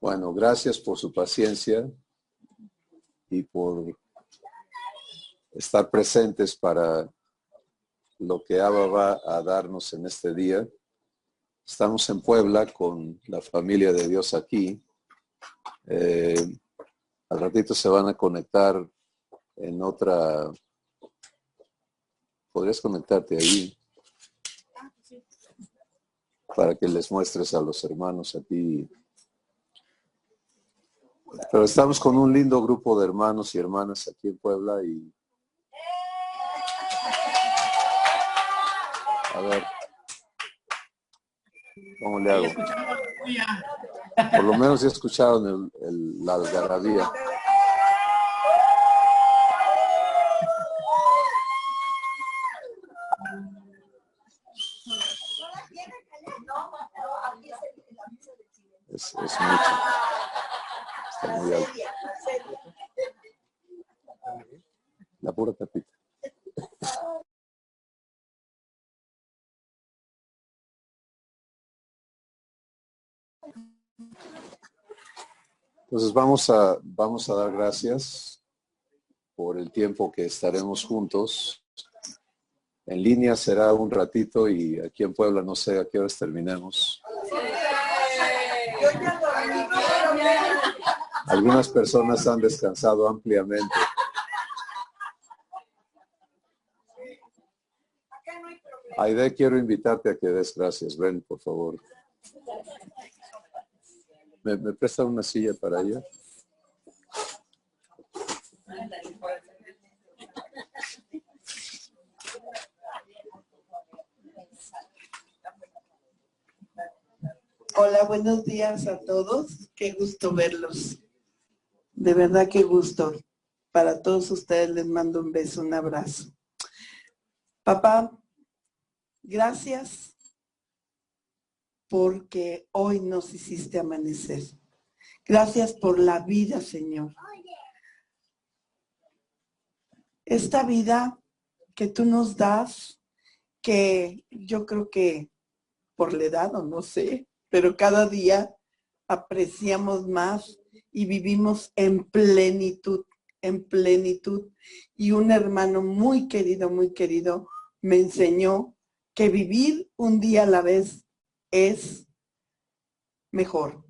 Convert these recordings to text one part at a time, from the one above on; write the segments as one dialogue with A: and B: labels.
A: Bueno, gracias por su paciencia y por estar presentes para lo que Abba va a darnos en este día. Estamos en Puebla con la familia de Dios aquí. Al ratito se van a conectar en otra. ¿Podrías conectarte ahí? Para que les muestres a los hermanos aquí. Pero estamos con un lindo grupo de hermanos y hermanas aquí en Puebla y a ver, ¿cómo le hago? Por lo menos ya escucharon la algarabía. Es mucho. Está muy alto. La pura tapita. Entonces vamos a dar gracias por el tiempo que estaremos juntos. En línea será un ratito y aquí en Puebla no sé a qué horas terminemos. Algunas personas han descansado ampliamente. Aide, quiero invitarte a que des gracias. Ven, por favor. ¿Me presta una silla para ella?
B: Hola, buenos días a todos. Qué gusto verlos. De verdad, qué gusto. Para todos ustedes les mando un beso, un abrazo. Papá, gracias porque hoy nos hiciste amanecer. Gracias por la vida, Señor. Esta vida que tú nos das, que yo creo que por la edad o no sé, pero cada día apreciamos más y vivimos en plenitud, en plenitud. Y un hermano muy querido me enseñó que vivir un día a la vez es mejor.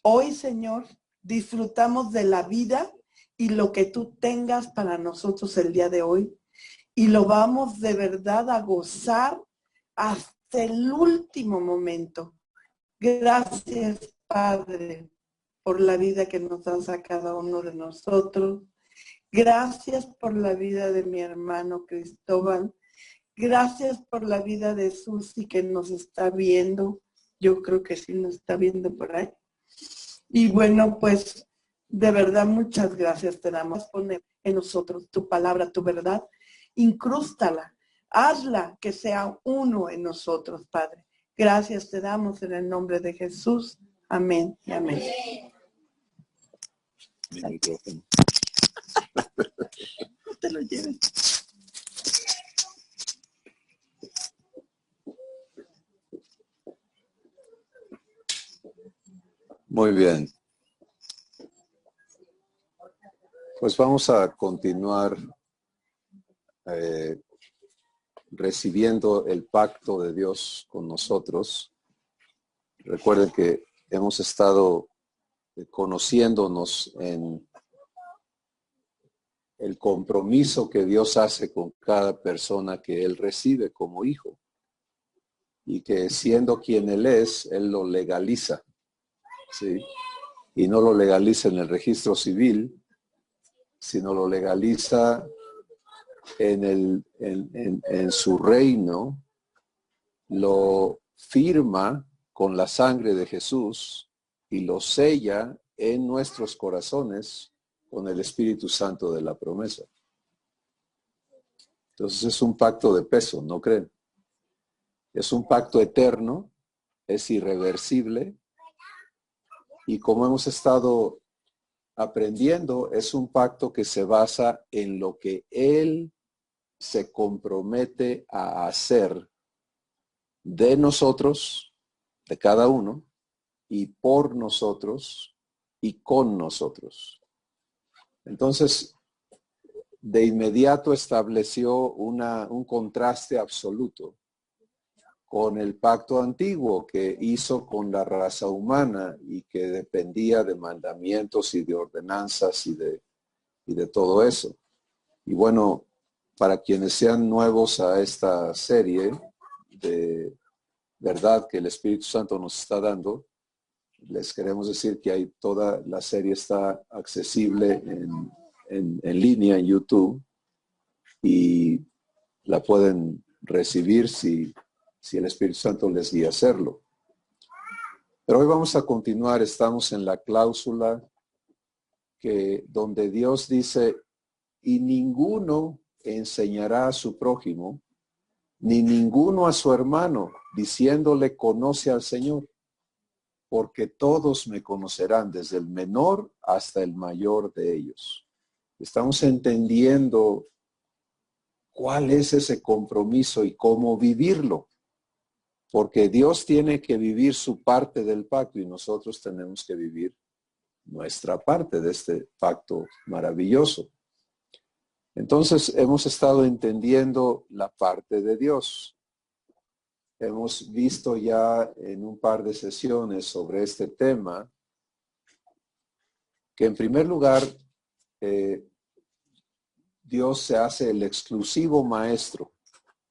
B: Hoy, Señor, disfrutamos de la vida y lo que tú tengas para nosotros el día de hoy. Y lo vamos de verdad a gozar hasta el último momento. Gracias, Padre, por la vida que nos das a cada uno de nosotros. Gracias por la vida de mi hermano Cristóbal. Gracias por la vida de Susi que nos está viendo. Yo creo que sí nos está viendo por ahí. Y bueno, pues de verdad muchas gracias te damos. Poner en nosotros tu palabra, tu verdad. Incrústala. Hazla que sea uno en nosotros, Padre. Gracias te damos en el nombre de Jesús. Amén y amén. No te lo lleves.
A: Muy bien. Pues vamos a continuar recibiendo el pacto de Dios con nosotros. Recuerden que hemos estado conociéndonos en el compromiso que Dios hace con cada persona que Él recibe como hijo. Y que siendo quien Él es, Él lo legaliza. ¿Sí? Y no lo legaliza en el registro civil, sino lo legaliza en su reino, lo firma con la sangre de Jesús y lo sella en nuestros corazones con el Espíritu Santo de la promesa. Entonces es un pacto de peso, ¿no creen? Es un pacto eterno, es irreversible y como hemos estado aprendiendo, es un pacto que se basa en lo que Él se compromete a hacer de nosotros, de cada uno, y por nosotros y con nosotros. Entonces, de inmediato estableció un contraste absoluto con el pacto antiguo que hizo con la raza humana y que dependía de mandamientos y de ordenanzas y de todo eso. Y bueno, para quienes sean nuevos a esta serie de verdad que el Espíritu Santo nos está dando, les queremos decir que toda la serie está accesible en línea en YouTube y la pueden recibir si el Espíritu Santo les guía a hacerlo. Pero hoy vamos a continuar, estamos en la cláusula donde Dios dice, y ninguno enseñará a su prójimo, ni ninguno a su hermano, diciéndole conoce al Señor, porque todos me conocerán, desde el menor hasta el mayor de ellos. Estamos entendiendo cuál es ese compromiso y cómo vivirlo. Porque Dios tiene que vivir su parte del pacto y nosotros tenemos que vivir nuestra parte de este pacto maravilloso. Entonces hemos estado entendiendo la parte de Dios. Hemos visto ya en un par de sesiones sobre este tema que en primer lugar Dios se hace el exclusivo maestro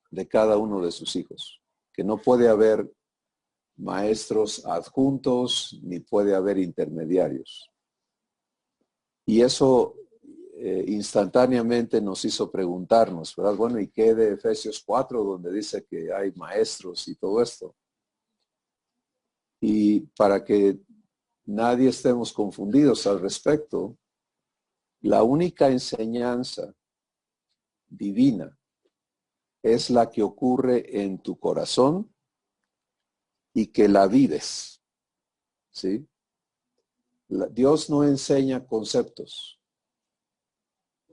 A: de cada uno de sus hijos, que no puede haber maestros adjuntos ni puede haber intermediarios. Y eso instantáneamente nos hizo preguntarnos, ¿verdad? Bueno, ¿y qué de Efesios 4 donde dice que hay maestros y todo esto? Y para que nadie estemos confundidos al respecto, la única enseñanza divina es la que ocurre en tu corazón y que la vives, ¿sí? Dios no enseña conceptos.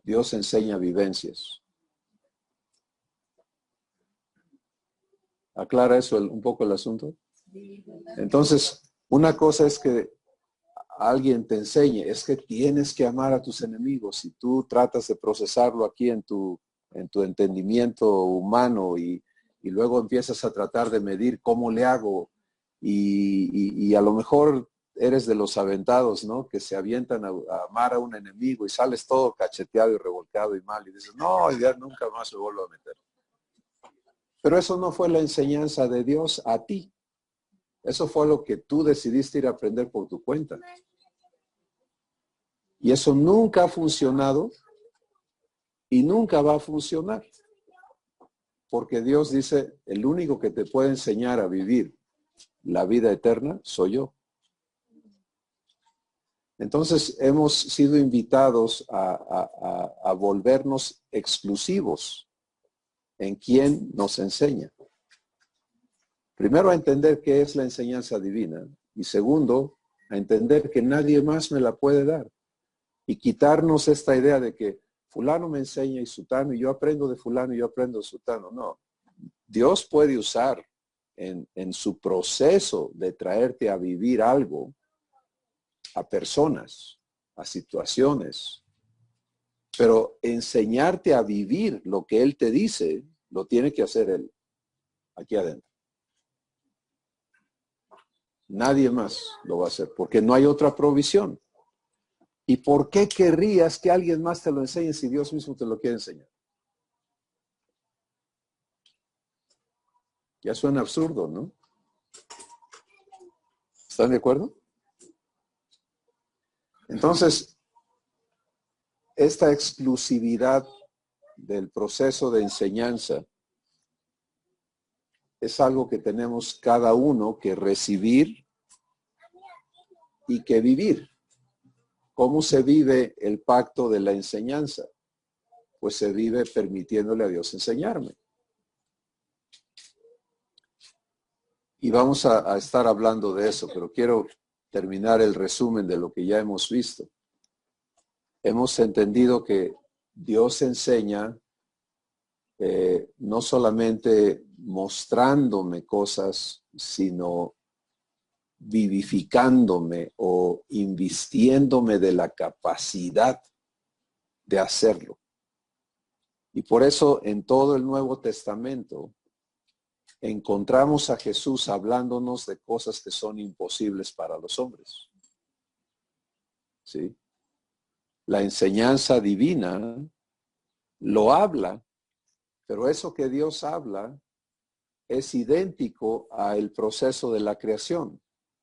A: Dios enseña vivencias. ¿Aclara eso un poco el asunto? Entonces, una cosa es que alguien te enseñe, es que tienes que amar a tus enemigos y tú tratas de procesarlo aquí en tu entendimiento humano y luego empiezas a tratar de medir cómo le hago y a lo mejor eres de los aventados, ¿no? Que se avientan a amar a un enemigo y sales todo cacheteado y revolcado y mal y dices, no, ya nunca más me vuelvo a meter. Pero eso no fue la enseñanza de Dios a ti. Eso fue lo que tú decidiste ir a aprender por tu cuenta. Y eso nunca ha funcionado y nunca va a funcionar. Porque Dios dice, el único que te puede enseñar a vivir la vida eterna soy yo. Entonces hemos sido invitados a volvernos exclusivos en quien nos enseña. Primero a entender qué es la enseñanza divina y segundo a entender que nadie más me la puede dar y quitarnos esta idea de que fulano me enseña y sutano y yo aprendo de fulano y yo aprendo de sutano. No, Dios puede usar en su proceso de traerte a vivir algo a personas, a situaciones, pero enseñarte a vivir lo que Él te dice, lo tiene que hacer Él, aquí adentro. Nadie más lo va a hacer, porque no hay otra provisión. ¿Y por qué querrías que alguien más te lo enseñe si Dios mismo te lo quiere enseñar? Ya suena absurdo, ¿no? ¿Están de acuerdo? Entonces, esta exclusividad del proceso de enseñanza es algo que tenemos cada uno que recibir y que vivir. ¿Cómo se vive el pacto de la enseñanza? Pues se vive permitiéndole a Dios enseñarme. Y vamos a estar hablando de eso, pero quiero terminar el resumen de lo que ya hemos visto. Hemos entendido que Dios enseña no solamente mostrándome cosas, sino vivificándome o invistiéndome de la capacidad de hacerlo. Y por eso en todo el Nuevo Testamento encontramos a Jesús hablándonos de cosas que son imposibles para los hombres. ¿Sí? La enseñanza divina lo habla, pero eso que Dios habla es idéntico al proceso de la creación.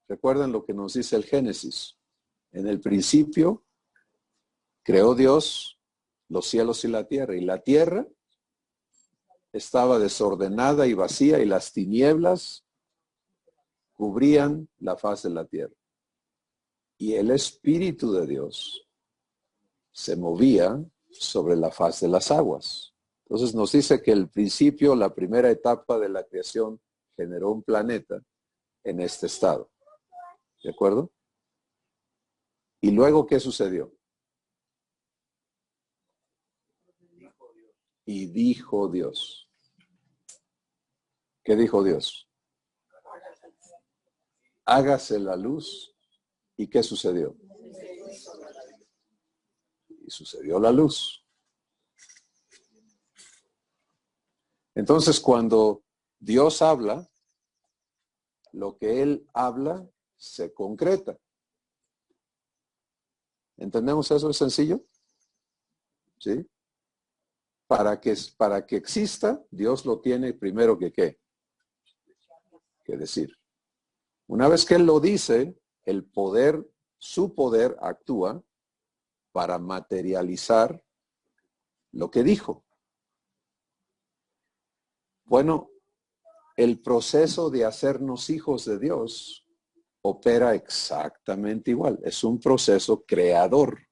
A: Recuerden lo que nos dice el Génesis. En el principio creó Dios los cielos y la tierra estaba desordenada y vacía y las tinieblas cubrían la faz de la tierra. Y el Espíritu de Dios se movía sobre la faz de las aguas. Entonces nos dice que el principio, la primera etapa de la creación, generó un planeta en este estado. ¿De acuerdo? Y luego, ¿qué sucedió? Y dijo Dios. ¿Qué dijo Dios? Hágase la luz. ¿Y qué sucedió? Y sucedió la luz. Entonces, cuando Dios habla, lo que Él habla se concreta. ¿Entendemos eso? ¿Es sencillo? ¿Sí? Para que exista, Dios lo tiene primero que ¿qué? Que decir. Una vez que Él lo dice, el poder, su poder actúa para materializar lo que dijo. Bueno, el proceso de hacernos hijos de Dios opera exactamente igual. Es un proceso creador.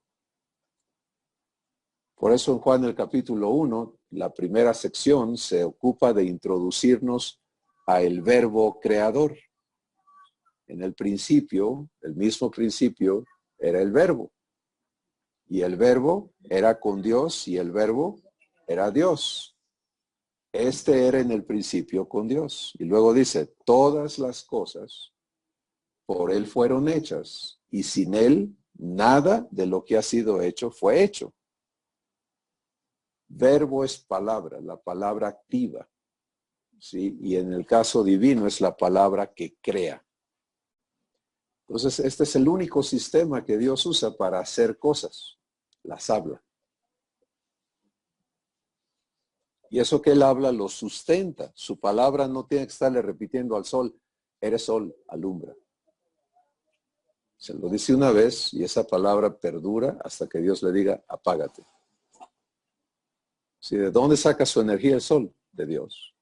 A: Por eso en Juan el capítulo 1, la primera sección se ocupa de introducirnos a el verbo creador. En el principio, el mismo principio, era el verbo. Y el verbo era con Dios y el verbo era Dios. Este era en el principio con Dios. Y luego dice, todas las cosas por Él fueron hechas. Y sin Él, nada de lo que ha sido hecho fue hecho. Verbo es palabra, la palabra activa. ¿Sí? Y en el caso divino es la palabra que crea. Entonces, este es el único sistema que Dios usa para hacer cosas. Las habla. Y eso que Él habla lo sustenta. Su palabra no tiene que estarle repitiendo al sol, eres sol, alumbra. Se lo dice una vez y esa palabra perdura hasta que Dios le diga, apágate. ¿Sí? ¿De dónde saca su energía el sol? De Dios.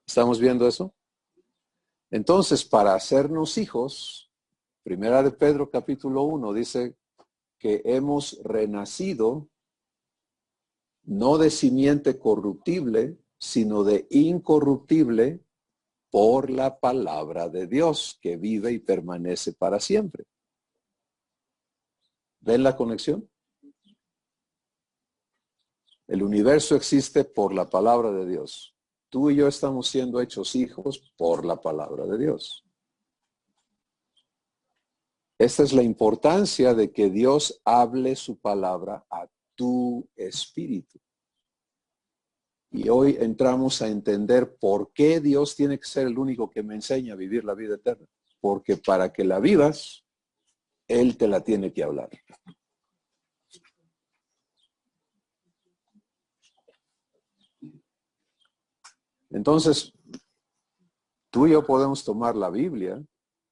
A: ¿Estamos viendo eso? Entonces, para hacernos hijos, Primera de Pedro capítulo 1 dice que hemos renacido no de simiente corruptible, sino de incorruptible por la palabra de Dios que vive y permanece para siempre. ¿Ven la conexión? El universo existe por la palabra de Dios. Tú y yo estamos siendo hechos hijos por la palabra de Dios. Esta es la importancia de que Dios hable su palabra a tu espíritu. Y hoy entramos a entender por qué Dios tiene que ser el único que me enseña a vivir la vida eterna. Porque para que la vivas, Él te la tiene que hablar. Entonces, tú y yo podemos tomar la Biblia,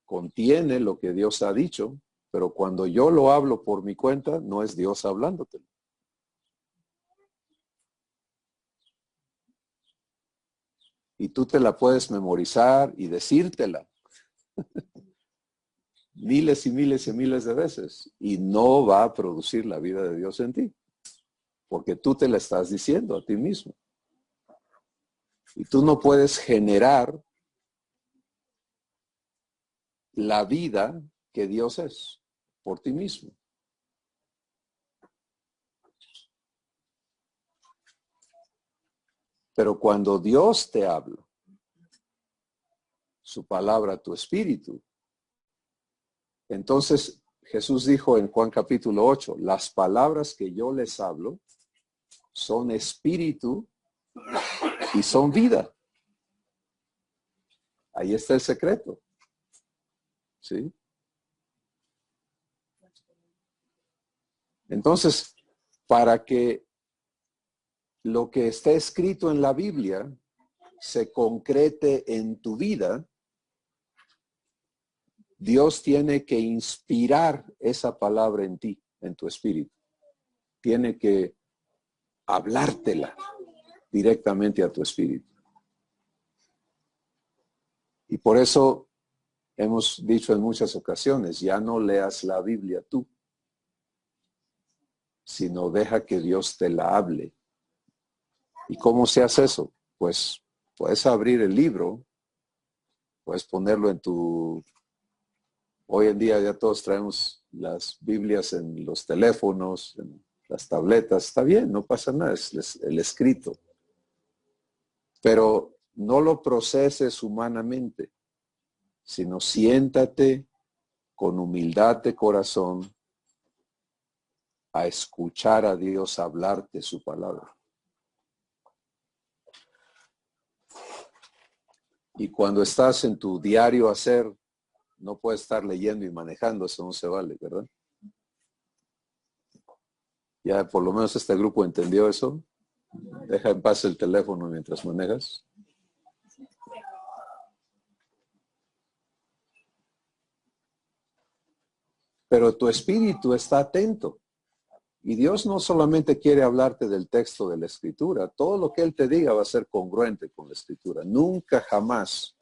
A: contiene lo que Dios ha dicho, pero cuando yo lo hablo por mi cuenta, no es Dios hablándote. Y tú te la puedes memorizar y decírtela miles y miles y miles de veces y no va a producir la vida de Dios en ti, porque tú te la estás diciendo a ti mismo. Y tú no puedes generar la vida que Dios es por ti mismo. Pero cuando Dios te habla, su palabra, tu espíritu, entonces Jesús dijo en Juan capítulo 8, las palabras que yo les hablo son espíritu y son vida. Ahí está el secreto. ¿Sí? Entonces, para que lo que está escrito en la Biblia se concrete en tu vida, Dios tiene que inspirar esa palabra en ti, en tu espíritu. Tiene que hablártela directamente a tu espíritu. Y por eso hemos dicho en muchas ocasiones, ya no leas la Biblia tú, sino deja que Dios te la hable. ¿Y cómo se hace eso? Pues puedes abrir el libro, puedes ponerlo en tu... Hoy en día ya todos traemos las Biblias en los teléfonos, en las tabletas. Está bien, no pasa nada, es el escrito. Pero no lo proceses humanamente, sino siéntate con humildad de corazón a escuchar a Dios hablarte su palabra. Y cuando estás en tu diario hacer, no puedes estar leyendo y manejando, eso no se vale, ¿verdad? Ya por lo menos este grupo entendió eso. Deja en paz el teléfono mientras manejas. Pero tu espíritu está atento. Y Dios no solamente quiere hablarte del texto de la Escritura, todo lo que Él te diga va a ser congruente con la Escritura. Nunca jamás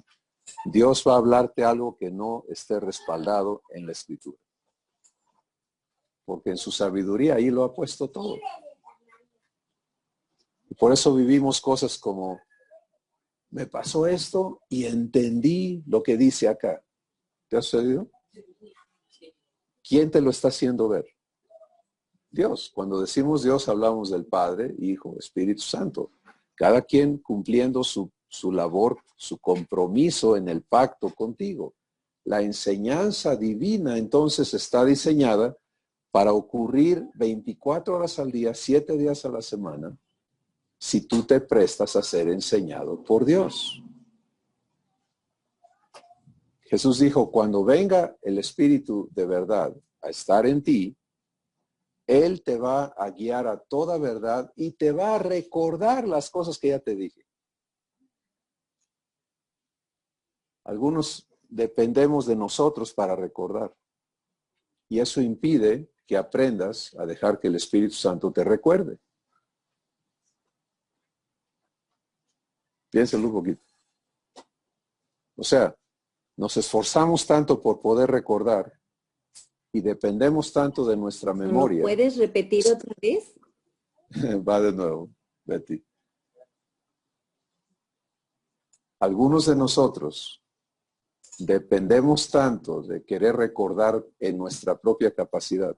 A: Dios va a hablarte algo que no esté respaldado en la Escritura. Porque en su sabiduría ahí lo ha puesto todo. Y por eso vivimos cosas como, me pasó esto y entendí lo que dice acá. ¿Te ha sucedido? ¿Quién te lo está haciendo ver? Dios. Cuando decimos Dios hablamos del Padre, Hijo, Espíritu Santo. Cada quien cumpliendo su labor, su compromiso en el pacto contigo. La enseñanza divina entonces está diseñada para ocurrir 24 horas al día, 7 días a la semana, si tú te prestas a ser enseñado por Dios. Jesús dijo, cuando venga el Espíritu de verdad a estar en ti, Él te va a guiar a toda verdad y te va a recordar las cosas que ya te dije. Algunos dependemos de nosotros para recordar. Y eso impide que aprendas a dejar que el Espíritu Santo te recuerde. Piénsalo un poquito. O sea, nos esforzamos tanto por poder recordar y dependemos tanto de nuestra memoria.
C: ¿Lo puedes repetir otra vez?
A: Va de nuevo, Betty. Algunos de nosotros dependemos tanto de querer recordar en nuestra propia capacidad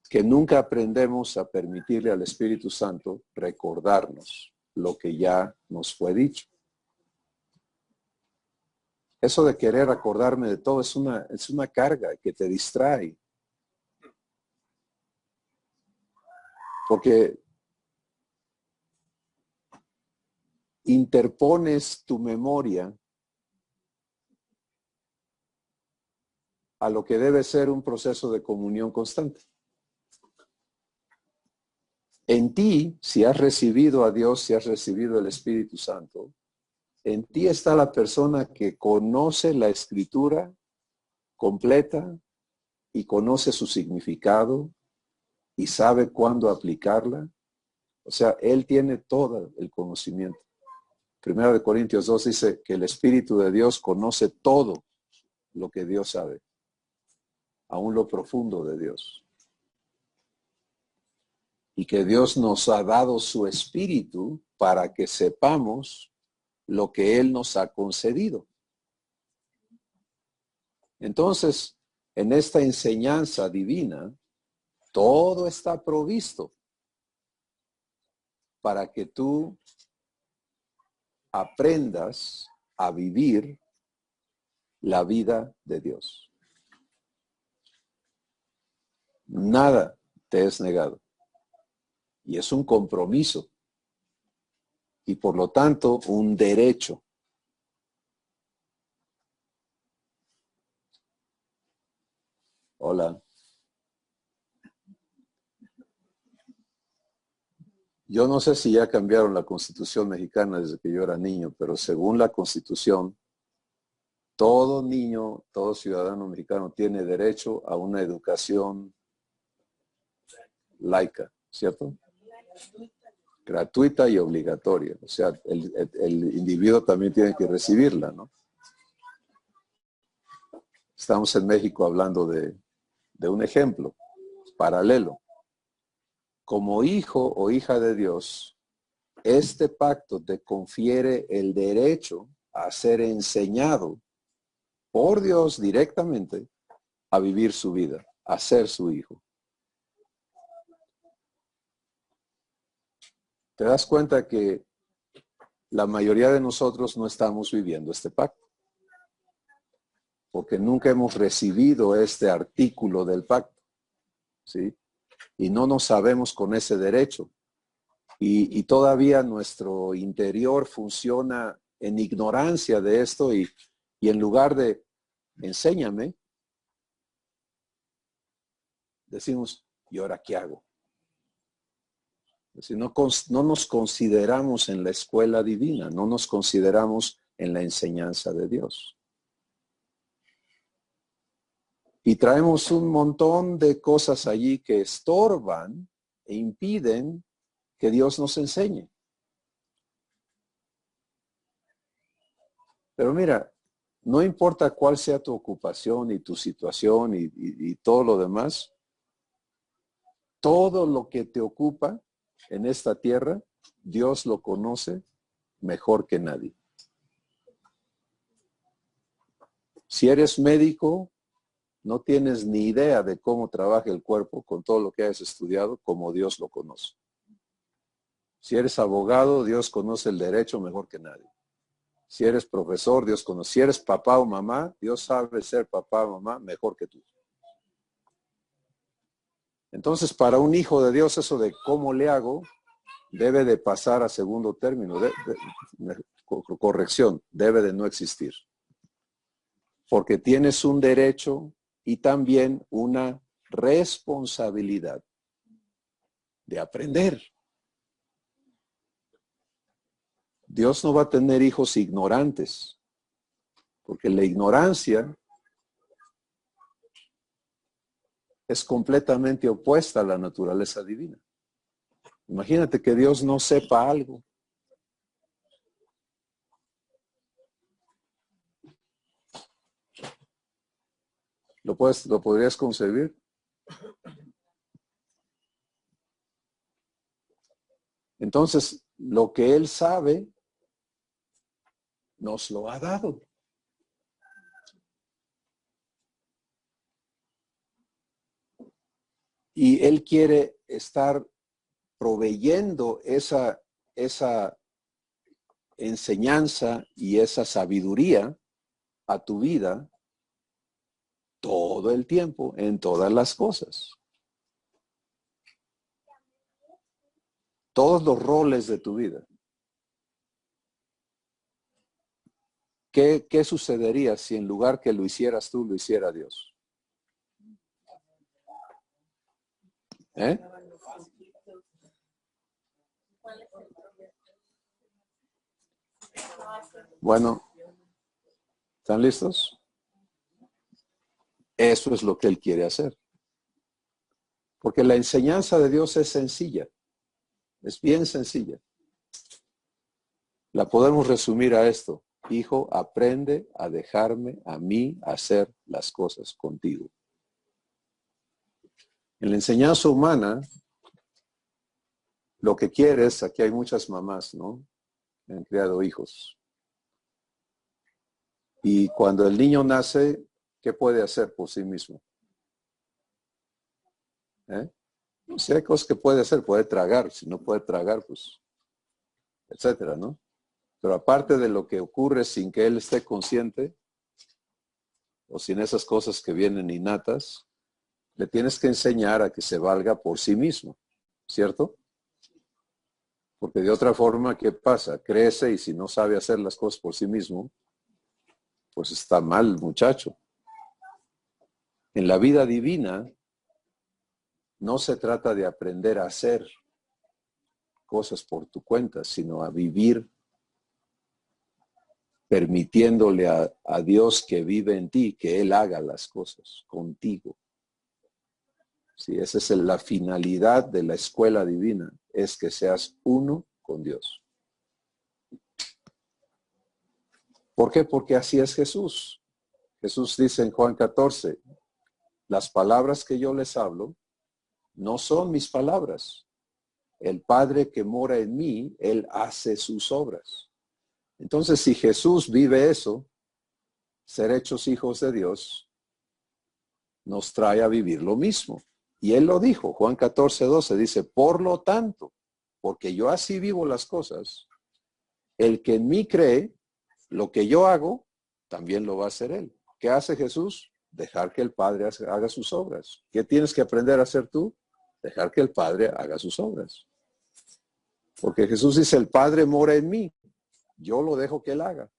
A: que nunca aprendemos a permitirle al Espíritu Santo recordarnos lo que ya nos fue dicho. Eso de querer acordarme de todo es una carga que te distrae. Porque interpones tu memoria a lo que debe ser un proceso de comunión constante. En ti, si has recibido a Dios, si has recibido el Espíritu Santo, en ti está la persona que conoce la Escritura completa y conoce su significado y sabe cuándo aplicarla. O sea, él tiene todo el conocimiento. Primera de Corintios 2 dice que el Espíritu de Dios conoce todo lo que Dios sabe, aún lo profundo de Dios. Y que Dios nos ha dado su Espíritu para que sepamos lo que Él nos ha concedido. Entonces, en esta enseñanza divina, todo está provisto para que tú aprendas a vivir la vida de Dios. Nada te es negado. Y es un compromiso. Y por lo tanto, un derecho. Hola. Yo no sé si ya cambiaron la Constitución mexicana desde que yo era niño, pero según la Constitución, todo niño, todo ciudadano mexicano tiene derecho a una educación laica, ¿cierto? Gratuita y obligatoria. O sea, el individuo también tiene que recibirla, ¿no? Estamos en México hablando de un ejemplo paralelo. Como hijo o hija de Dios, este pacto te confiere el derecho a ser enseñado por Dios directamente a vivir su vida, a ser su hijo. ¿Te das cuenta que la mayoría de nosotros no estamos viviendo este pacto? Porque nunca hemos recibido este artículo del pacto, ¿sí? Y no nos sabemos con ese derecho. Y todavía nuestro interior funciona en ignorancia de esto y en lugar de enséñame, decimos, ¿y ahora qué hago? Es decir, no nos consideramos en la escuela divina, no nos consideramos en la enseñanza de Dios. Y traemos un montón de cosas allí que estorban e impiden que Dios nos enseñe. Pero mira, no importa cuál sea tu ocupación y tu situación y todo lo demás, todo lo que te ocupa en esta tierra, Dios lo conoce mejor que nadie. Si eres médico, no tienes ni idea de cómo trabaja el cuerpo con todo lo que hayas estudiado, como Dios lo conoce. Si eres abogado, Dios conoce el derecho mejor que nadie. Si eres profesor, Dios conoce. Si eres papá o mamá, Dios sabe ser papá o mamá mejor que tú. Entonces, para un hijo de Dios, eso de cómo le hago, debe de pasar a segundo término. Corrección, debe de no existir. Porque tienes un derecho y también una responsabilidad de aprender. Dios no va a tener hijos ignorantes, porque la ignorancia es completamente opuesta a la naturaleza divina. Imagínate que Dios no sepa algo. ¿Lo podrías concebir? Entonces, lo que Él sabe, nos lo ha dado. Y Él quiere estar proveyendo esa enseñanza y esa sabiduría a tu vida todo el tiempo, en todas las cosas. Todos los roles de tu vida. ¿Qué sucedería si en lugar que lo hicieras tú, lo hiciera Dios? ¿Eh? Bueno, ¿están listos? Eso es lo que Él quiere hacer. Porque la enseñanza de Dios es sencilla. Es bien sencilla. La podemos resumir a esto. Hijo, aprende a dejarme a mí hacer las cosas contigo. En la enseñanza humana, lo que quieres, aquí hay muchas mamás, ¿no? Han criado hijos. Y cuando el niño nace, ¿qué puede hacer por sí mismo? Si hay cosas que puede hacer, puede tragar. Si no puede tragar, pues, etcétera, ¿no? Pero aparte de lo que ocurre sin que él esté consciente, o sin esas cosas que vienen innatas, le tienes que enseñar a que se valga por sí mismo, ¿cierto? Porque de otra forma, ¿qué pasa? Crece y si no sabe hacer las cosas por sí mismo, pues está mal el muchacho. En la vida divina, no se trata de aprender a hacer cosas por tu cuenta, sino a vivir permitiéndole a Dios que vive en ti, que Él haga las cosas contigo. Sí, esa es la finalidad de la escuela divina, es que seas uno con Dios. ¿Por qué? Porque así es Jesús. Jesús dice en Juan 14, las palabras que yo les hablo no son mis palabras. El Padre que mora en mí, Él hace sus obras. Entonces, si Jesús vive eso, ser hechos hijos de Dios, nos trae a vivir lo mismo. Y Él lo dijo, Juan 14:12, dice, por lo tanto, porque yo así vivo las cosas, el que en mí cree, lo que yo hago, también lo va a hacer Él. ¿Qué hace Jesús? Dejar que el Padre haga sus obras. ¿Qué tienes que aprender a hacer tú? Dejar que el Padre haga sus obras. Porque Jesús dice, el Padre mora en mí. Yo lo dejo que Él haga.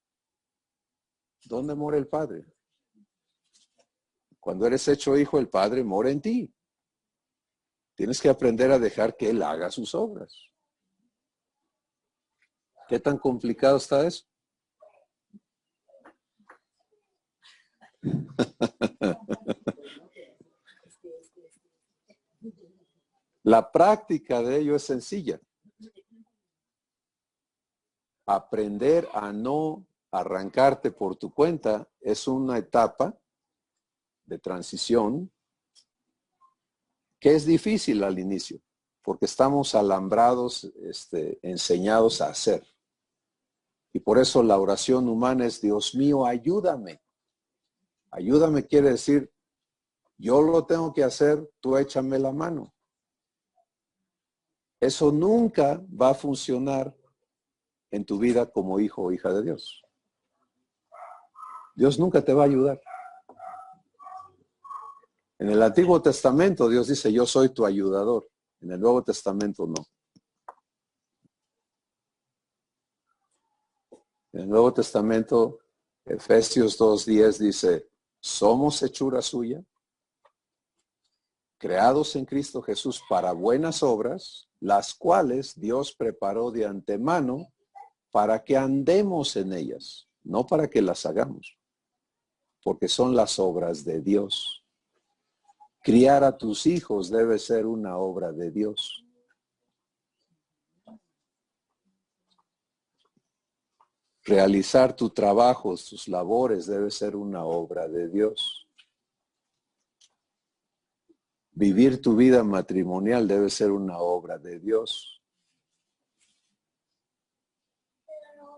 A: ¿Dónde mora el Padre? Cuando eres hecho hijo, el Padre mora en ti. Tienes que aprender a dejar que Él haga sus obras. ¿Qué tan complicado está eso? La práctica de ello es sencilla. Aprender a no arrancarte por tu cuenta es una etapa de transición que es difícil al inicio, porque estamos alambrados, enseñados a hacer. Y por eso la oración humana es, Dios mío, ayúdame. Ayúdame quiere decir, yo lo tengo que hacer, tú échame la mano. Eso nunca va a funcionar en tu vida como hijo o hija de Dios. Dios nunca te va a ayudar. En el Antiguo Testamento Dios dice, yo soy tu ayudador. En el Nuevo Testamento no. En el Nuevo Testamento, Efesios 2:10 dice, somos hechura suya, creados en Cristo Jesús para buenas obras, las cuales Dios preparó de antemano para que andemos en ellas, no para que las hagamos, porque son las obras de Dios. Criar a tus hijos debe ser una obra de Dios. Realizar tu trabajo, tus labores debe ser una obra de Dios. Vivir tu vida matrimonial debe ser una obra de Dios.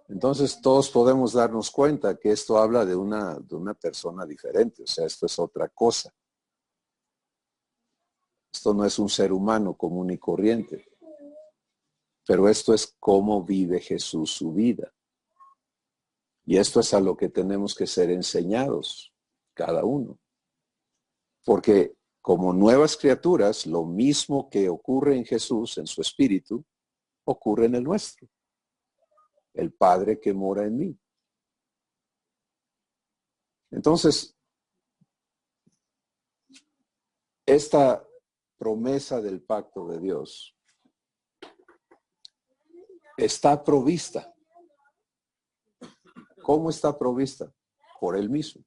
A: Entonces todos podemos darnos cuenta que esto habla de una persona diferente, o sea, esto es otra cosa. Esto no es un ser humano común y corriente, pero esto es cómo vive Jesús su vida. Y esto es a lo que tenemos que ser enseñados, cada uno. Porque como nuevas criaturas, lo mismo que ocurre en Jesús, en su espíritu, ocurre en el nuestro. El Padre que mora en mí. Entonces, esta promesa del pacto de Dios está provista. ¿Cómo está provista? Por Él mismo.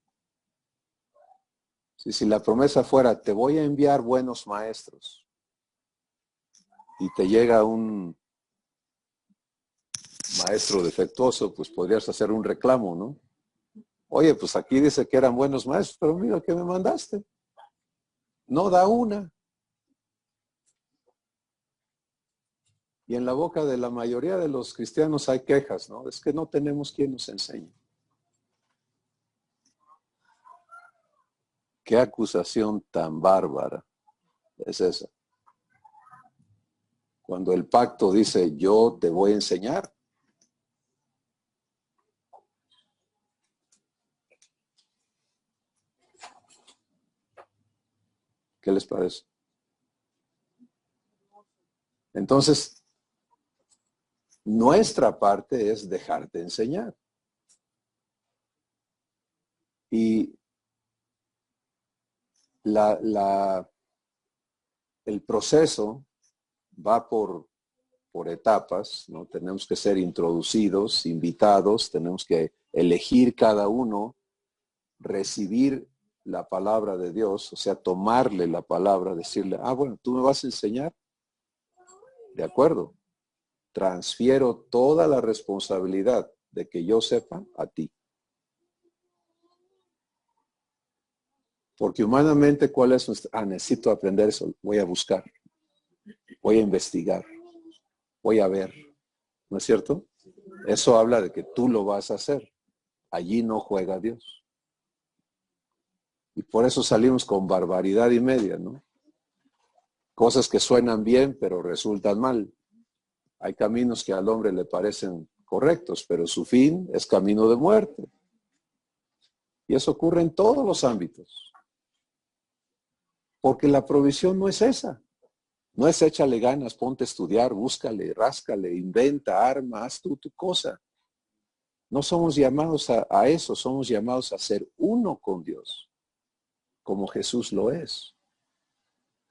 A: Si la promesa fuera, te voy a enviar buenos maestros, y te llega un maestro defectuoso, pues podrías hacer un reclamo, ¿no? Oye, pues aquí dice que eran buenos maestros, pero mira que me mandaste. No da una. Y en la boca de la mayoría de los cristianos hay quejas, ¿no? Es que no tenemos quien nos enseñe. ¿Qué acusación tan bárbara es esa? Cuando el pacto dice, yo te voy a enseñar. ¿Qué les parece? Entonces, nuestra parte es dejarte enseñar. Y el proceso va por etapas, ¿no? Tenemos que ser introducidos, invitados, tenemos que elegir cada uno, recibir la palabra de Dios, o sea, tomarle la palabra, decirle, bueno, tú me vas a enseñar. De acuerdo. Transfiero toda la responsabilidad de que yo sepa a ti. Porque humanamente, ¿cuál es nuestra? Necesito aprender eso. Voy a buscar. Voy a investigar. Voy a ver. ¿No es cierto? Eso habla de que tú lo vas a hacer. Allí no juega Dios. Y por eso salimos con barbaridad y media, ¿no? Cosas que suenan bien, pero resultan mal. Hay caminos que al hombre le parecen correctos, pero su fin es camino de muerte. Y eso ocurre en todos los ámbitos. Porque la provisión no es esa. No es échale ganas, ponte a estudiar, búscale, ráscale, inventa, arma, haz tú tu cosa. No somos llamados a eso, somos llamados a ser uno con Dios, como Jesús lo es.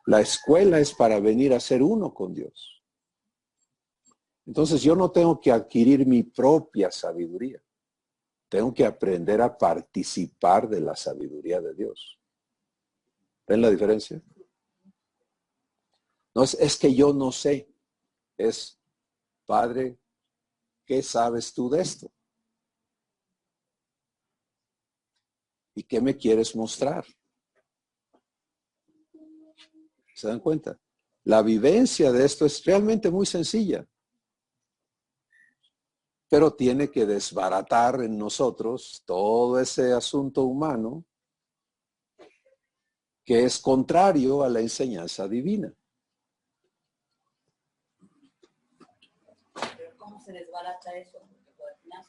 A: La escuela es para venir a ser uno con Dios. Entonces yo no tengo que adquirir mi propia sabiduría. Tengo que aprender a participar de la sabiduría de Dios. ¿Ven la diferencia? No es que yo no sé. Es, Padre, ¿qué sabes tú de esto? ¿Y qué me quieres mostrar? ¿Se dan cuenta? La vivencia de esto es realmente muy sencilla. Pero tiene que desbaratar en nosotros todo ese asunto humano que es contrario a la enseñanza divina.
D: Pero ¿cómo se desbarata eso? Porque al final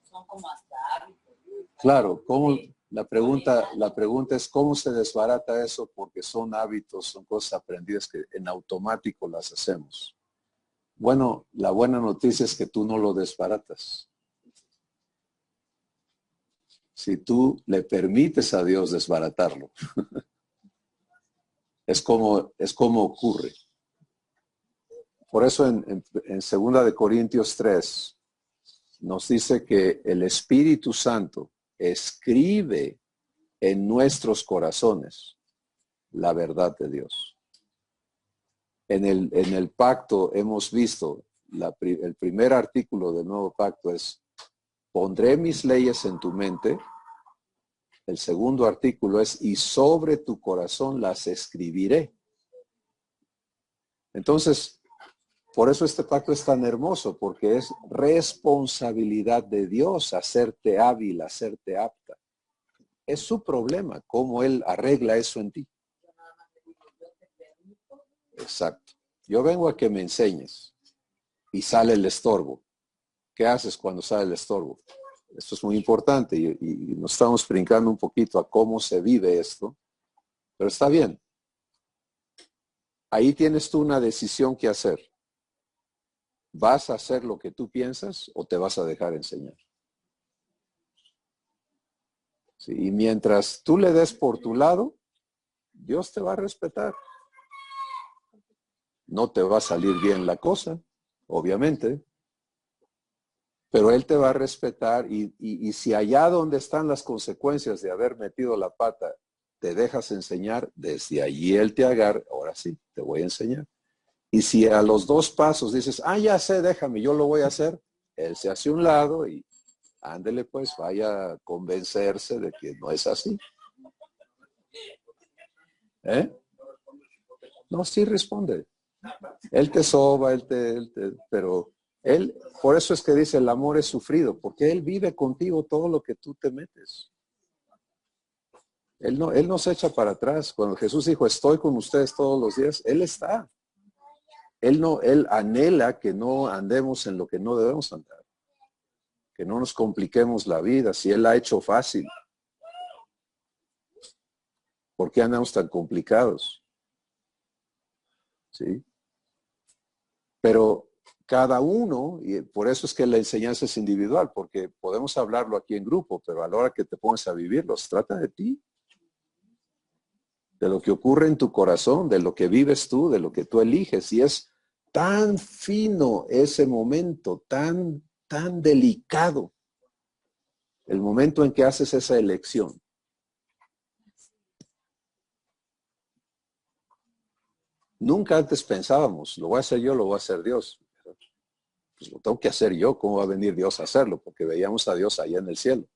D: son como hasta hábitos.
A: Claro, la pregunta es cómo se desbarata eso, porque son hábitos, son cosas aprendidas que en automático las hacemos. Bueno, la buena noticia es que tú no lo desbaratas. Si tú le permites a Dios desbaratarlo, es como ocurre. Por eso en 2 de Corintios 3 nos dice que el Espíritu Santo escribe en nuestros corazones la verdad de Dios. En el pacto hemos visto, el primer artículo del nuevo pacto es, pondré mis leyes en tu mente. El segundo artículo es, y sobre tu corazón las escribiré. Entonces, por eso este pacto es tan hermoso, porque es responsabilidad de Dios hacerte hábil, hacerte apta. Es su problema, cómo Él arregla eso en ti. Exacto. Yo vengo a que me enseñes y sale el estorbo. ¿Qué haces cuando sale el estorbo? Esto es muy importante y nos estamos brincando un poquito a cómo se vive esto, pero está bien. Ahí tienes tú una decisión que hacer. ¿Vas a hacer lo que tú piensas o te vas a dejar enseñar? Sí, y mientras tú le des por tu lado, Dios te va a respetar. No te va a salir bien la cosa, obviamente, pero Él te va a respetar y si allá donde están las consecuencias de haber metido la pata, te dejas enseñar, desde allí Él te agarra, ahora sí, te voy a enseñar. Y si a los 2 pasos dices, ya sé, déjame, yo lo voy a hacer, Él se hace un lado y ándele pues, vaya a convencerse de que no es así. No, sí responde. Él te soba, pero Él, por eso es que dice el amor es sufrido, porque Él vive contigo todo lo que tú te metes. Él no se echa para atrás. Cuando Jesús dijo, estoy con ustedes todos los días, Él está. Él anhela que no andemos en lo que no debemos andar. Que no nos compliquemos la vida, si Él la ha hecho fácil. ¿Por qué andamos tan complicados? ¿Sí? Pero cada uno, y por eso es que la enseñanza es individual, porque podemos hablarlo aquí en grupo, pero a la hora que te pones a vivirlo, se trata de ti, de lo que ocurre en tu corazón, de lo que vives tú, de lo que tú eliges. Y es tan fino ese momento, tan delicado, el momento en que haces esa elección. Nunca antes pensábamos, lo voy a hacer yo, lo voy a hacer Dios. Pues lo tengo que hacer yo, ¿cómo va a venir Dios a hacerlo? Porque veíamos a Dios allá en el cielo.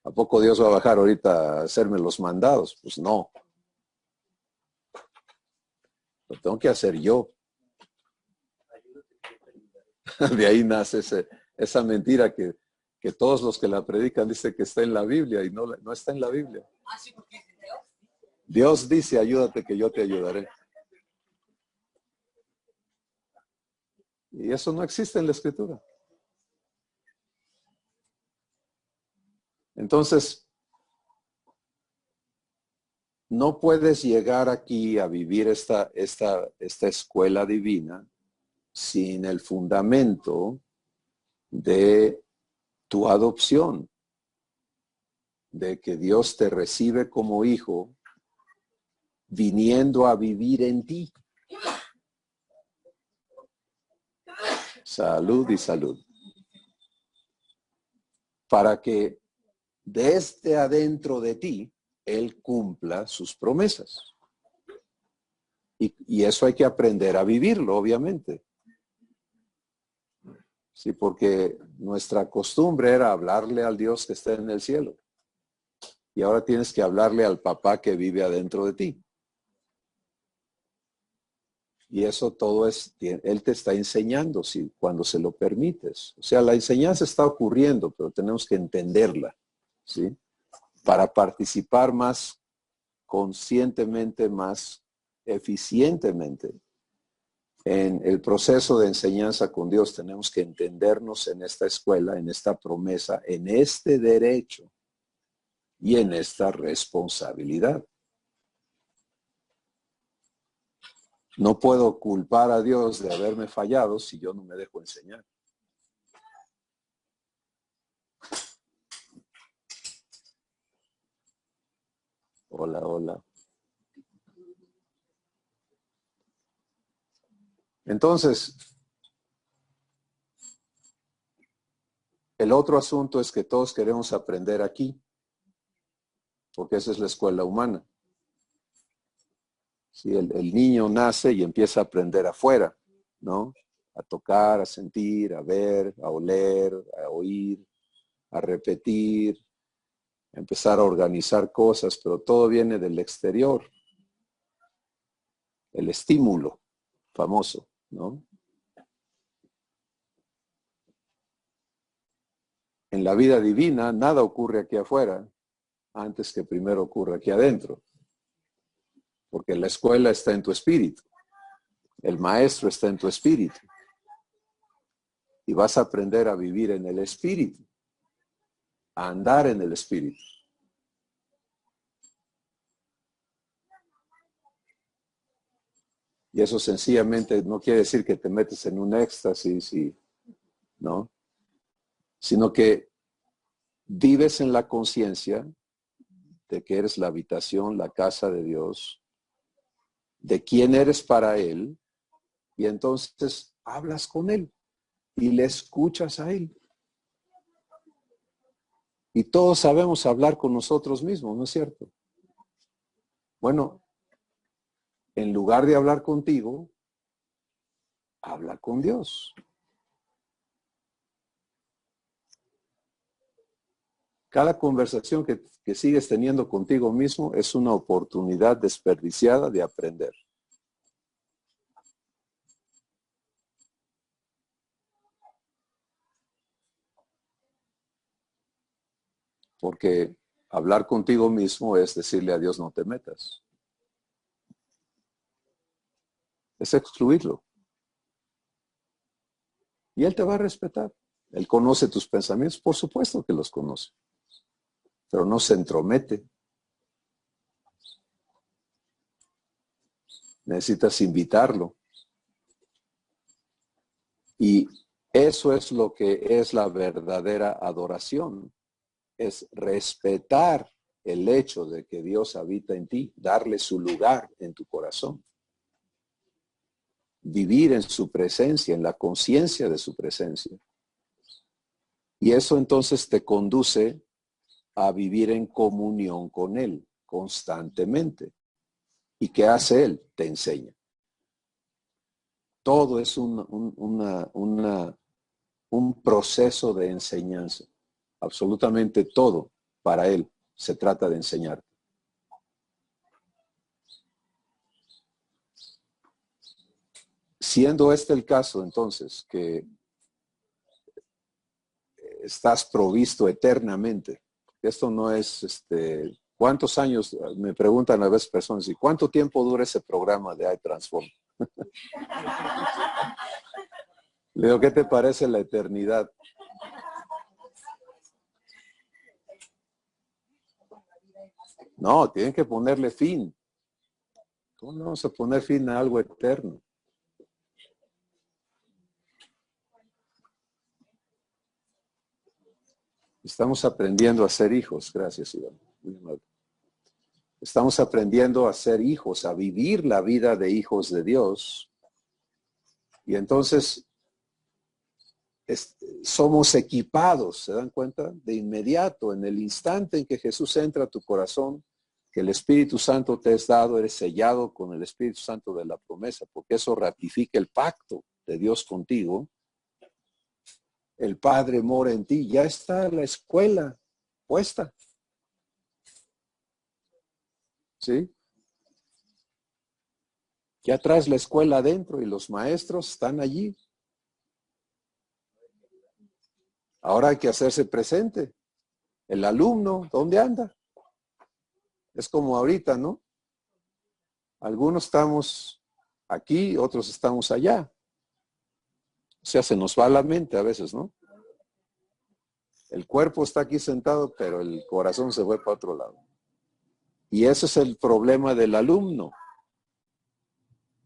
A: ¿A poco Dios va a bajar ahorita a hacerme los mandados? Pues no. Lo tengo que hacer yo. De ahí nace esa mentira que todos los que la predican dicen que está en la Biblia y no está en la Biblia. Dios dice, ayúdate que yo te ayudaré. Y eso no existe en la Escritura. Entonces, no puedes llegar aquí a vivir esta escuela divina sin el fundamento de tu adopción, de que Dios te recibe como hijo, viniendo a vivir en ti. Salud y salud. Para que desde adentro de ti, Él cumpla sus promesas. Y eso hay que aprender a vivirlo, obviamente. Sí, porque nuestra costumbre era hablarle al Dios que está en el cielo. Y ahora tienes que hablarle al papá que vive adentro de ti. Y eso todo Él te está enseñando, cuando se lo permites. O sea, la enseñanza está ocurriendo, pero tenemos que entenderla, ¿sí? Para participar más conscientemente, más eficientemente en el proceso de enseñanza con Dios. Tenemos que entendernos en esta escuela, en esta promesa, en este derecho y en esta responsabilidad. No puedo culpar a Dios de haberme fallado si yo no me dejo enseñar. Hola, hola. Entonces, el otro asunto es que todos queremos aprender aquí, porque esa es la escuela humana. Sí, el niño nace y empieza a aprender afuera, ¿no? A tocar, a sentir, a ver, a oler, a oír, a repetir, a empezar a organizar cosas, pero todo viene del exterior. El estímulo famoso, ¿no? En la vida divina, nada ocurre aquí afuera antes que primero ocurra aquí adentro. Porque la escuela está en tu espíritu. El maestro está en tu espíritu. Y vas a aprender a vivir en el espíritu. A andar en el espíritu. Y eso sencillamente no quiere decir que te metes en un éxtasis, ¿no? Sino que vives en la conciencia de que eres la habitación, la casa de Dios, de quién eres para Él, y entonces hablas con Él y le escuchas a Él. Y todos sabemos hablar con nosotros mismos, ¿no es cierto? Bueno, en lugar de hablar contigo, habla con Dios. Cada conversación que sigues teniendo contigo mismo es una oportunidad desperdiciada de aprender. Porque hablar contigo mismo es decirle a Dios no te metas. Es excluirlo. Y Él te va a respetar. Él conoce tus pensamientos, por supuesto que los conoce. Pero no se entromete. Necesitas invitarlo. Y eso es lo que es la verdadera adoración. Es respetar el hecho de que Dios habita en ti, darle su lugar en tu corazón. Vivir en su presencia, en la conciencia de su presencia. Y eso entonces te conduce a vivir en comunión con Él constantemente. ¿Y qué hace Él? Te enseña. Todo es un proceso de enseñanza. Absolutamente todo para Él se trata de enseñar. Siendo este el caso, entonces, que estás provisto eternamente. Esto no es, ¿cuántos años? Me preguntan a veces personas, ¿y cuánto tiempo dura ese programa de iTransform? Le digo, ¿qué te parece la eternidad? No, tienen que ponerle fin. ¿Cómo no vamos a poner fin a algo eterno? Estamos aprendiendo a ser hijos. Gracias, Iván. Muy amable. Estamos aprendiendo a ser hijos, a vivir la vida de hijos de Dios. Y entonces somos equipados, ¿se dan cuenta? De inmediato, en el instante en que Jesús entra a tu corazón, que el Espíritu Santo te es dado, eres sellado con el Espíritu Santo de la promesa, porque eso ratifica el pacto de Dios contigo. El Padre mora en ti, ya está la escuela puesta. ¿Sí? Ya traes la escuela adentro y los maestros están allí. Ahora hay que hacerse presente. El alumno, ¿dónde anda? Es como ahorita, ¿no? Algunos estamos aquí, otros estamos allá. O sea, se nos va la mente a veces, ¿no? El cuerpo está aquí sentado, pero el corazón se fue para otro lado. Y ese es el problema del alumno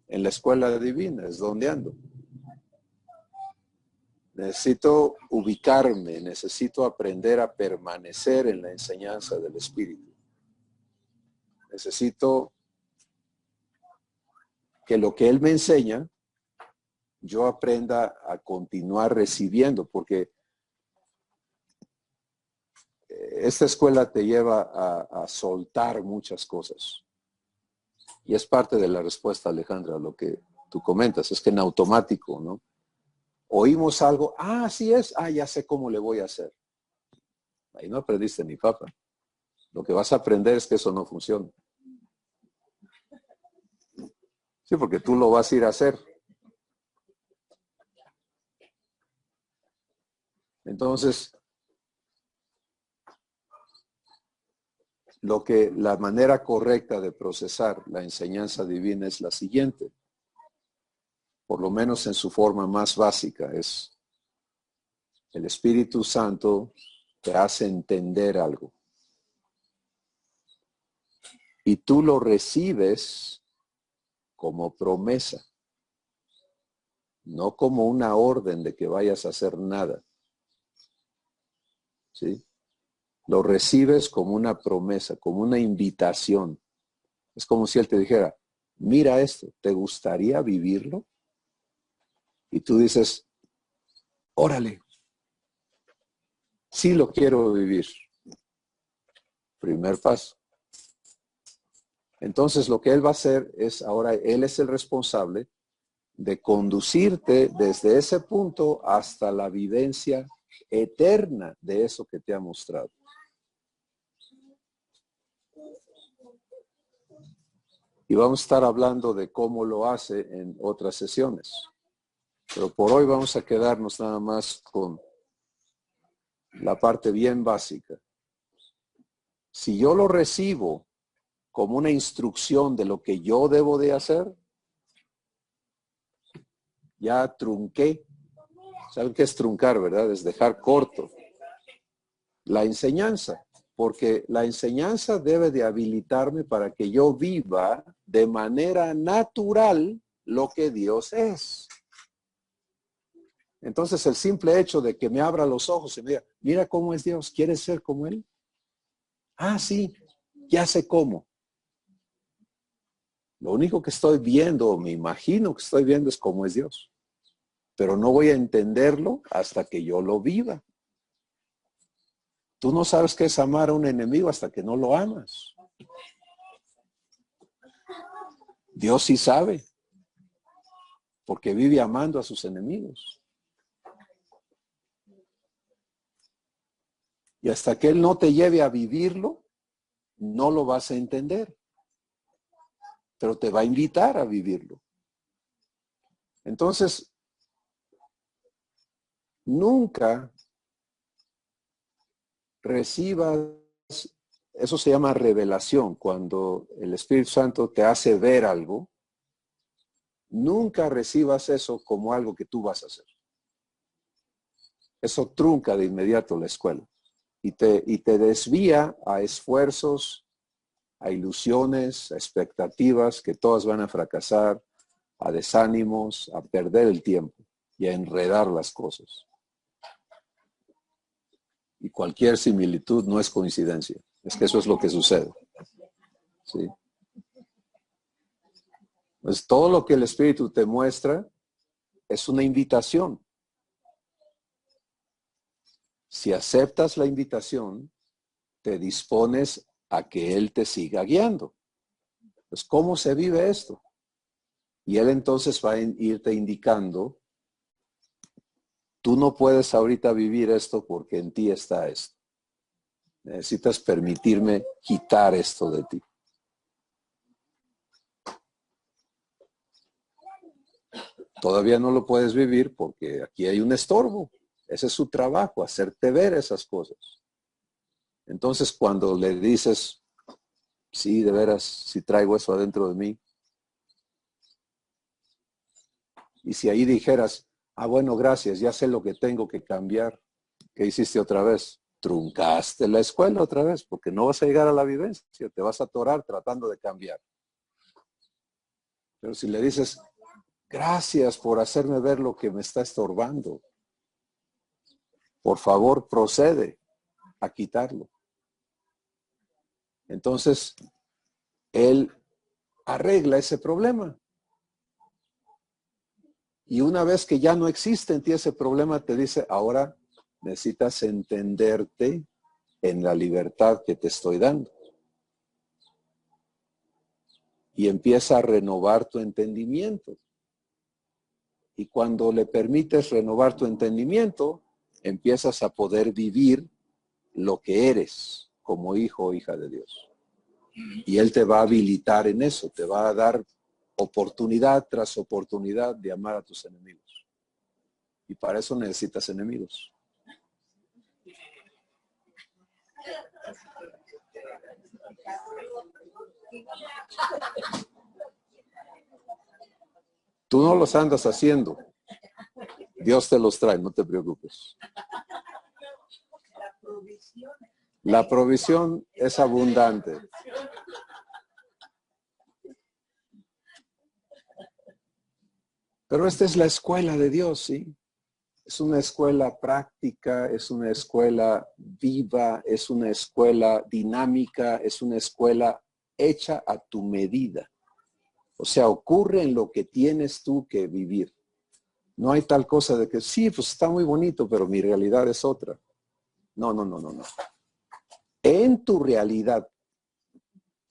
A: en la escuela divina, es donde ando. Necesito ubicarme, necesito aprender a permanecer en la enseñanza del Espíritu. Necesito que lo que Él me enseña, yo aprenda a continuar recibiendo, porque esta escuela te lleva a soltar muchas cosas. Y es parte de la respuesta, Alejandra, a lo que tú comentas, es que en automático, ¿no? Oímos algo, así es, ya sé cómo le voy a hacer. Ahí no aprendiste ni papa. Lo que vas a aprender es que eso no funciona. Sí, porque tú lo vas a ir a hacer. Entonces, la manera correcta de procesar la enseñanza divina es la siguiente. Por lo menos en su forma más básica, es el Espíritu Santo te hace entender algo. Y tú lo recibes como promesa, no como una orden de que vayas a hacer nada. ¿Sí? Lo recibes como una promesa, como una invitación. Es como si Él te dijera, mira esto, ¿te gustaría vivirlo? Y tú dices, órale, sí lo quiero vivir. Primer paso. Entonces lo que Él va a hacer es, ahora Él es el responsable de conducirte desde ese punto hasta la vivencia eterna de eso que te ha mostrado. Y vamos a estar hablando de cómo lo hace en otras sesiones. Pero por hoy vamos a quedarnos nada más con la parte bien básica. Si yo lo recibo como una instrucción de lo que yo debo de hacer, ya trunqué. ¿Saben qué es truncar, verdad? Es dejar corto la enseñanza. Porque la enseñanza debe de habilitarme para que yo viva de manera natural lo que Dios es. Entonces el simple hecho de que me abra los ojos y me diga, mira cómo es Dios, ¿quieres ser como Él? Ah, sí, ya sé cómo. Lo único que estoy viendo, o me imagino que estoy viendo, es cómo es Dios. Pero no voy a entenderlo hasta que yo lo viva. Tú no sabes qué es amar a un enemigo hasta que no lo amas. Dios sí sabe, porque vive amando a sus enemigos. Y hasta que Él no te lleve a vivirlo, no lo vas a entender. Pero te va a invitar a vivirlo. Entonces, nunca recibas, eso se llama revelación, cuando el Espíritu Santo te hace ver algo, nunca recibas eso como algo que tú vas a hacer. Eso trunca de inmediato la escuela y te desvía a esfuerzos, a ilusiones, a expectativas que todas van a fracasar, a desánimos, a perder el tiempo y a enredar las cosas. Y cualquier similitud no es coincidencia, es que eso es lo que sucede. ¿Sí? Pues todo lo que el Espíritu te muestra es una invitación. Si aceptas la invitación, te dispones a que Él te siga guiando. Pues, ¿cómo se vive esto? Y Él entonces va a irte indicando, tú no puedes ahorita vivir esto porque en ti está esto. Necesitas permitirme quitar esto de ti. Todavía no lo puedes vivir porque aquí hay un estorbo. Ese es su trabajo, hacerte ver esas cosas. Entonces, cuando le dices, sí, de veras, sí traigo eso adentro de mí. Y si ahí dijeras, ah, bueno, gracias, ya sé lo que tengo que cambiar. ¿Qué hiciste otra vez? Truncaste la escuela otra vez, porque no vas a llegar a la vivencia, te vas a atorar tratando de cambiar. Pero si le dices, gracias por hacerme ver lo que me está estorbando, por favor, procede a quitarlo. Entonces, Él arregla ese problema. Y una vez que ya no existe en ti ese problema, te dice, ahora necesitas entenderte en la libertad que te estoy dando. Y empieza a renovar tu entendimiento. Y cuando le permites renovar tu entendimiento, empiezas a poder vivir lo que eres como hijo o hija de Dios. Y Él te va a habilitar en eso, te va a dar oportunidad tras oportunidad de amar a tus enemigos. Y para eso necesitas enemigos. Tú no los andas haciendo. Dios te los trae, no te preocupes. La provisión es abundante. Pero esta es la escuela de Dios, ¿sí? Es una escuela práctica, es una escuela viva, es una escuela dinámica, es una escuela hecha a tu medida. O sea, ocurre en lo que tienes tú que vivir. No hay tal cosa de que, sí, pues está muy bonito, pero mi realidad es otra. No, no, no, no, no. En tu realidad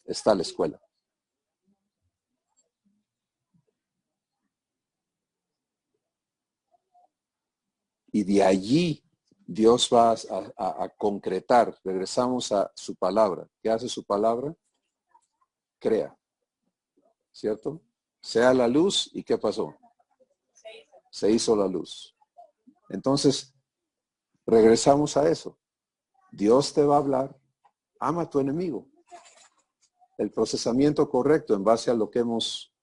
A: está la escuela. Y de allí Dios va a concretar. Regresamos a su palabra. ¿Qué hace su palabra? Crea. ¿Cierto? Sea la luz, ¿y qué pasó? Se hizo la luz. Entonces, regresamos a eso. Dios te va a hablar. Ama a tu enemigo. El procesamiento correcto en base a lo que hemos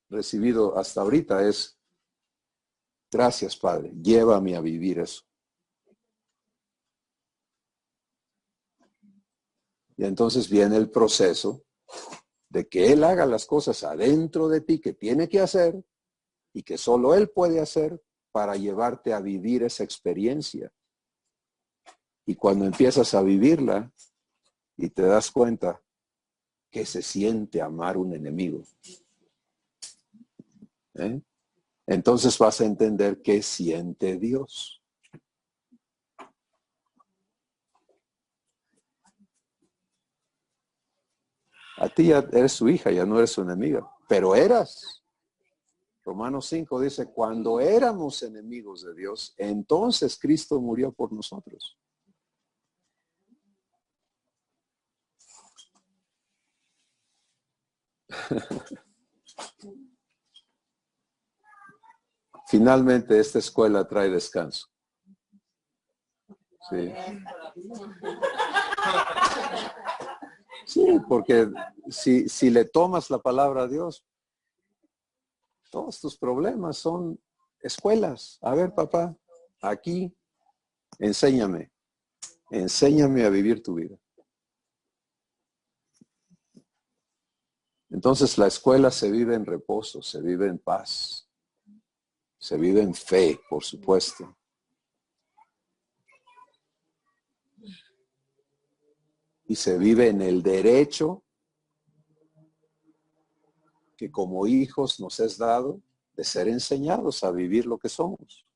A: recibido hasta ahorita es, gracias, Padre, llévame a vivir eso. Y entonces viene el proceso de que Él haga las cosas adentro de ti que tiene que hacer y que solo Él puede hacer para llevarte a vivir esa experiencia. Y cuando empiezas a vivirla y te das cuenta que se siente amar un enemigo, ¿eh? Entonces vas a entender qué siente Dios. A ti ya eres su hija, ya no eres su enemiga, pero eras. Romanos 5 dice, cuando éramos enemigos de Dios, entonces Cristo murió por nosotros. Finalmente, esta escuela trae descanso. Sí. Sí, porque si le tomas la palabra a Dios, todos tus problemas son escuelas. A ver, papá, aquí, enséñame a vivir tu vida. Entonces la escuela se vive en reposo, se vive en paz, se vive en fe, por supuesto. Y se vive en el derecho que como hijos nos es dado de ser enseñados a vivir lo que somos.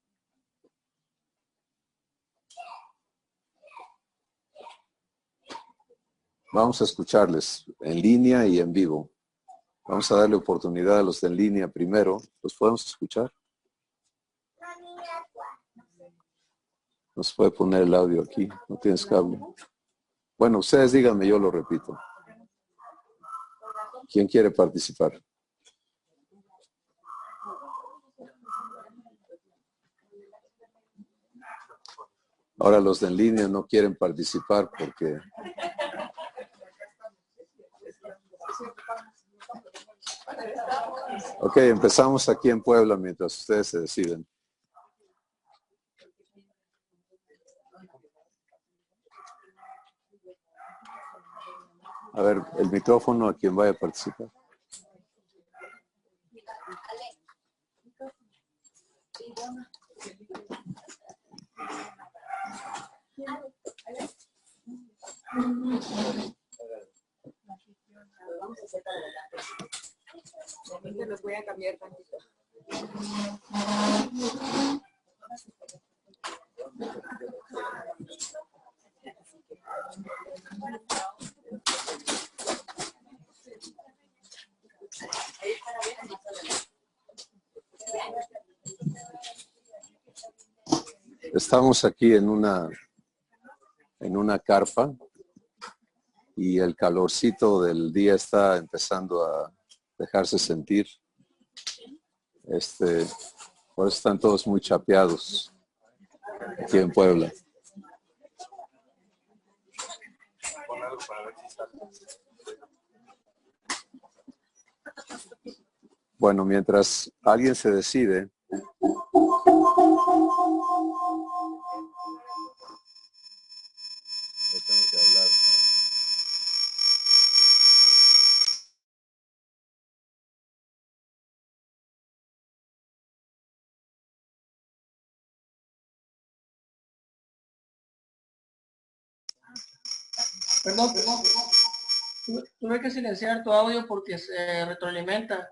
A: Vamos a escucharles en línea y en vivo. Vamos a darle oportunidad a los de en línea primero. ¿Los podemos escuchar? No se puede poner el audio aquí, no tienes cable. Bueno, ustedes díganme, yo lo repito. ¿Quién quiere participar? Ahora los de en línea no quieren participar porque... Ok, empezamos aquí en Puebla mientras ustedes se deciden. A ver, el micrófono a quien vaya a participar.
C: Los voy a cambiar tantito.
A: Estamos aquí en una carpa y el calorcito del día está empezando a dejarse sentir. Por eso están todos muy chapeados aquí en Puebla. Bueno, mientras alguien se decide, tengo que hablar.
E: Perdón. Tuve que silenciar tu audio porque se retroalimenta.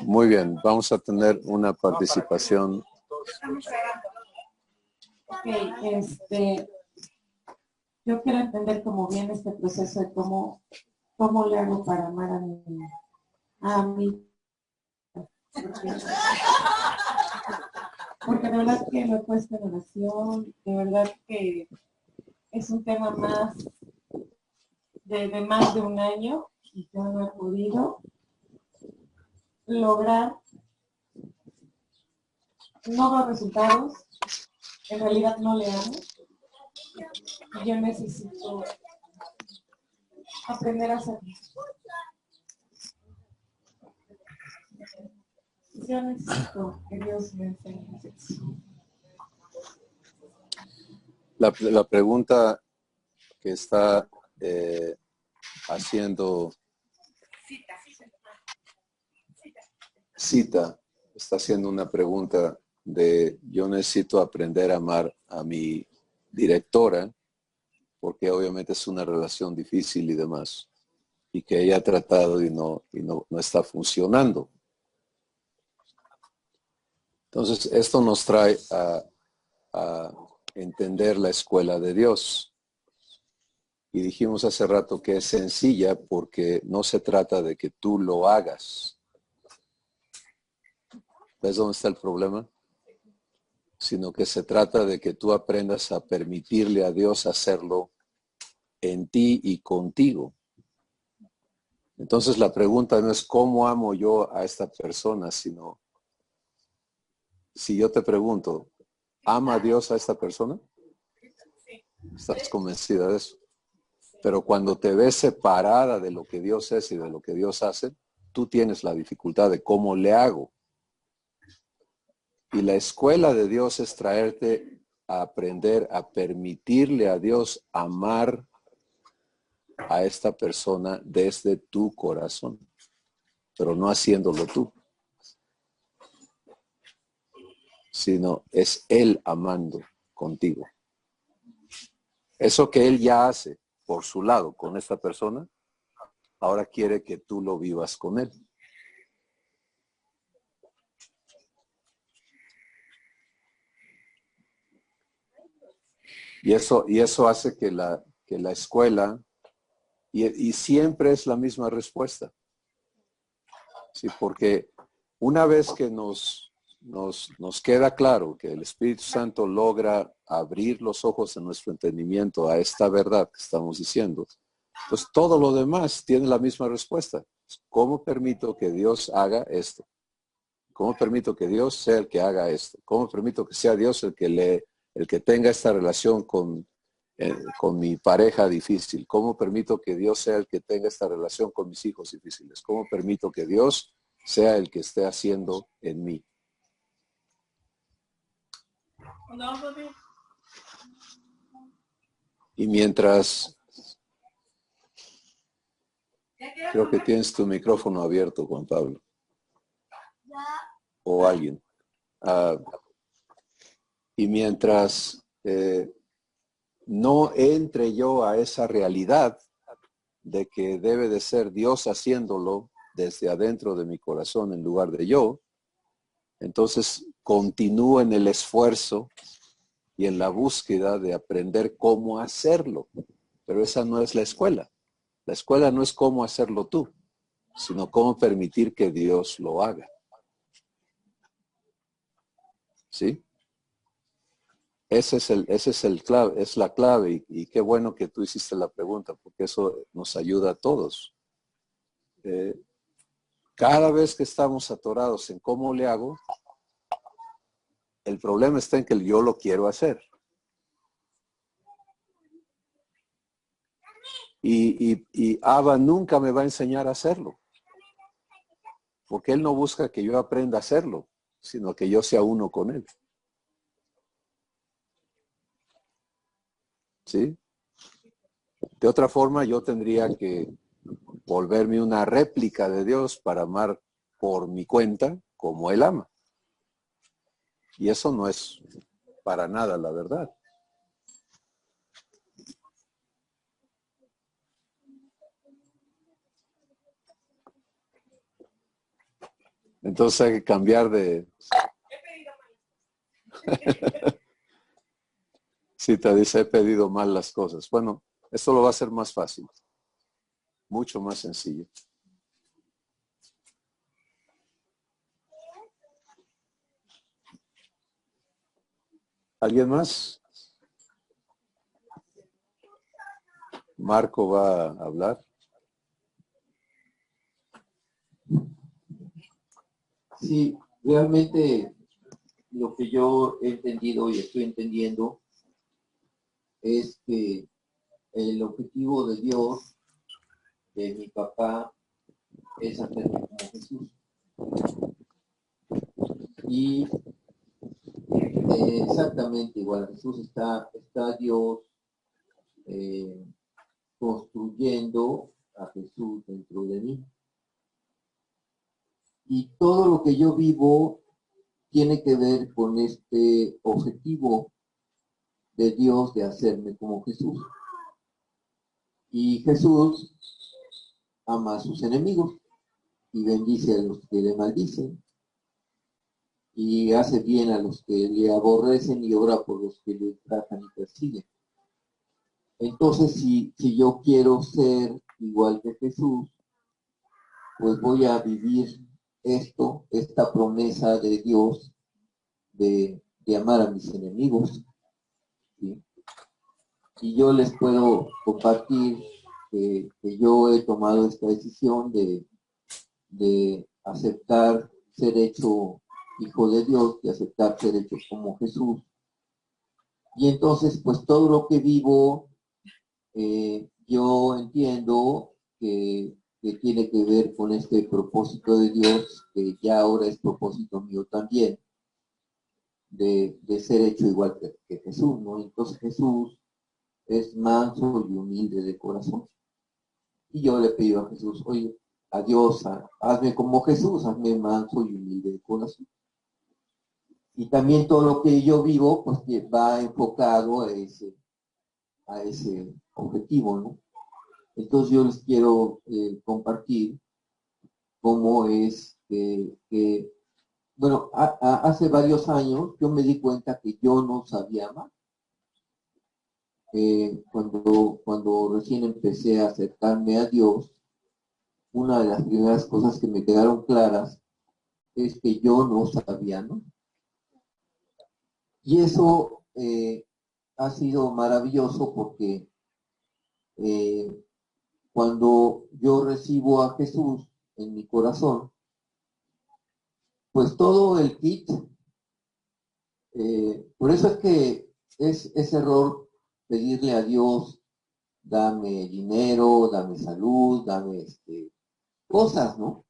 A: Muy bien, vamos a tener una participación.
F: Ok, yo quiero entender cómo viene este proceso de cómo le hago para amar a mí. Porque de verdad que lo he puesto en oración, de verdad que es un tema más de más de un año y yo no he podido lograr, no veo resultados, en realidad no le amo. Yo necesito aprender a hacerlo. Yo necesito que Dios me enseñe a hacer eso.
A: La pregunta que está haciendo Cita, está haciendo una pregunta de yo necesito aprender a amar a mi directora, porque obviamente es una relación difícil y demás, y que ella ha tratado y no está funcionando. Entonces, esto nos trae a entender la escuela de Dios. Y dijimos hace rato que es sencilla porque no se trata de que tú lo hagas. ¿Ves dónde está el problema? Sino que se trata de que tú aprendas a permitirle a Dios hacerlo en ti y contigo. Entonces la pregunta no es cómo amo yo a esta persona, sino si yo te pregunto, ¿ama a Dios a esta persona? ¿Estás convencida de eso? Pero cuando te ves separada de lo que Dios es y de lo que Dios hace, tú tienes la dificultad de cómo le hago. Y la escuela de Dios es traerte a aprender a permitirle a Dios amar a esta persona desde tu corazón, pero no haciéndolo tú, sino es Él amando contigo. Eso que Él ya hace por su lado con esta persona, ahora quiere que tú lo vivas con Él. Y eso hace que la escuela, y siempre es la misma respuesta. Sí, porque una vez que nos queda claro que el Espíritu Santo logra abrir los ojos de nuestro entendimiento a esta verdad que estamos diciendo, pues todo lo demás tiene la misma respuesta. ¿Cómo permito que Dios haga esto? ¿Cómo permito que Dios sea el que haga esto? ¿Cómo permito que sea Dios el que tenga esta relación con mi pareja difícil? ¿Cómo permito que Dios sea el que tenga esta relación con mis hijos difíciles? ¿Cómo permito que Dios sea el que esté haciendo en mí? Y mientras, creo que tienes tu micrófono abierto, Juan Pablo. O alguien. Y mientras no entre yo a esa realidad de que debe de ser Dios haciéndolo desde adentro de mi corazón en lugar de yo, entonces continúo en el esfuerzo y en la búsqueda de aprender cómo hacerlo. Pero esa no es la escuela. La escuela no es cómo hacerlo tú, sino cómo permitir que Dios lo haga. ¿Sí? Ese es el clave, es la clave y qué bueno que tú hiciste la pregunta porque eso nos ayuda a todos. Cada vez que estamos atorados en cómo le hago, el problema está en que yo lo quiero hacer. Y Abba nunca me va a enseñar a hacerlo. Porque Él no busca que yo aprenda a hacerlo, sino que yo sea uno con Él. ¿Sí? De otra forma, yo tendría que volverme una réplica de Dios para amar por mi cuenta como Él ama. Y eso no es para nada la verdad. Entonces hay que cambiar de... Si te dice, he pedido mal las cosas. Bueno, esto lo va a hacer más fácil. Mucho más sencillo. ¿Alguien más? Marco va a hablar.
G: Sí, realmente lo que yo he entendido y estoy entendiendo es que el objetivo de Dios, de mi papá, es hacerme como Jesús. Y exactamente igual, Jesús está Dios construyendo a Jesús dentro de mí. Y todo lo que yo vivo tiene que ver con este objetivo de Dios de hacerme como Jesús. Y Jesús ama a sus enemigos y bendice a los que le maldicen y hace bien a los que le aborrecen y ora por los que le tratan y persiguen. Entonces, si yo quiero ser igual que Jesús, pues voy a vivir esta promesa de Dios de amar a mis enemigos, ¿sí? Y yo les puedo compartir que yo he tomado esta decisión de aceptar ser hecho hijo de Dios, de aceptar ser hecho como Jesús. Y entonces, pues todo lo que vivo, yo entiendo que tiene que ver con este propósito de Dios, que ya ahora es propósito mío también, de ser hecho igual que Jesús, ¿no? Entonces Jesús es manso y humilde de corazón. Y yo le pido a Jesús, oye, a Dios, hazme como Jesús, hazme manso y humilde de corazón. Y también todo lo que yo vivo, pues va enfocado a ese objetivo, ¿no? Entonces yo les quiero compartir cómo es que bueno, hace varios años yo me di cuenta que yo no sabía amar. Cuando recién empecé a acercarme a Dios, una de las primeras cosas que me quedaron claras es que yo no sabía amar. Y eso ha sido maravilloso porque cuando yo recibo a Jesús en mi corazón, pues todo el kit, por eso es que es error pedirle a Dios, dame dinero, dame salud, dame cosas, ¿no?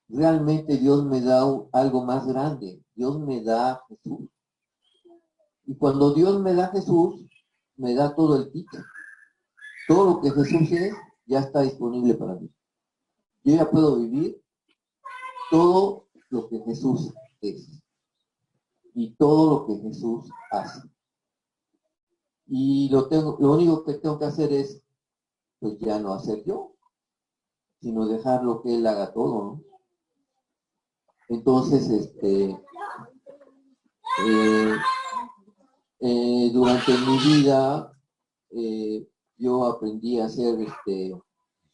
G: Realmente Dios me da algo más grande, Dios me da a Jesús. Y cuando Dios me da a Jesús, me da todo el kit. Todo lo que Jesús es, ya está disponible para mí. Yo ya puedo vivir todo lo que Jesús es y todo lo que Jesús hace. Y lo único que tengo que hacer es, pues ya no hacer yo, sino dejarlo que Él haga todo, ¿no? Entonces, durante mi vida, yo aprendí a ser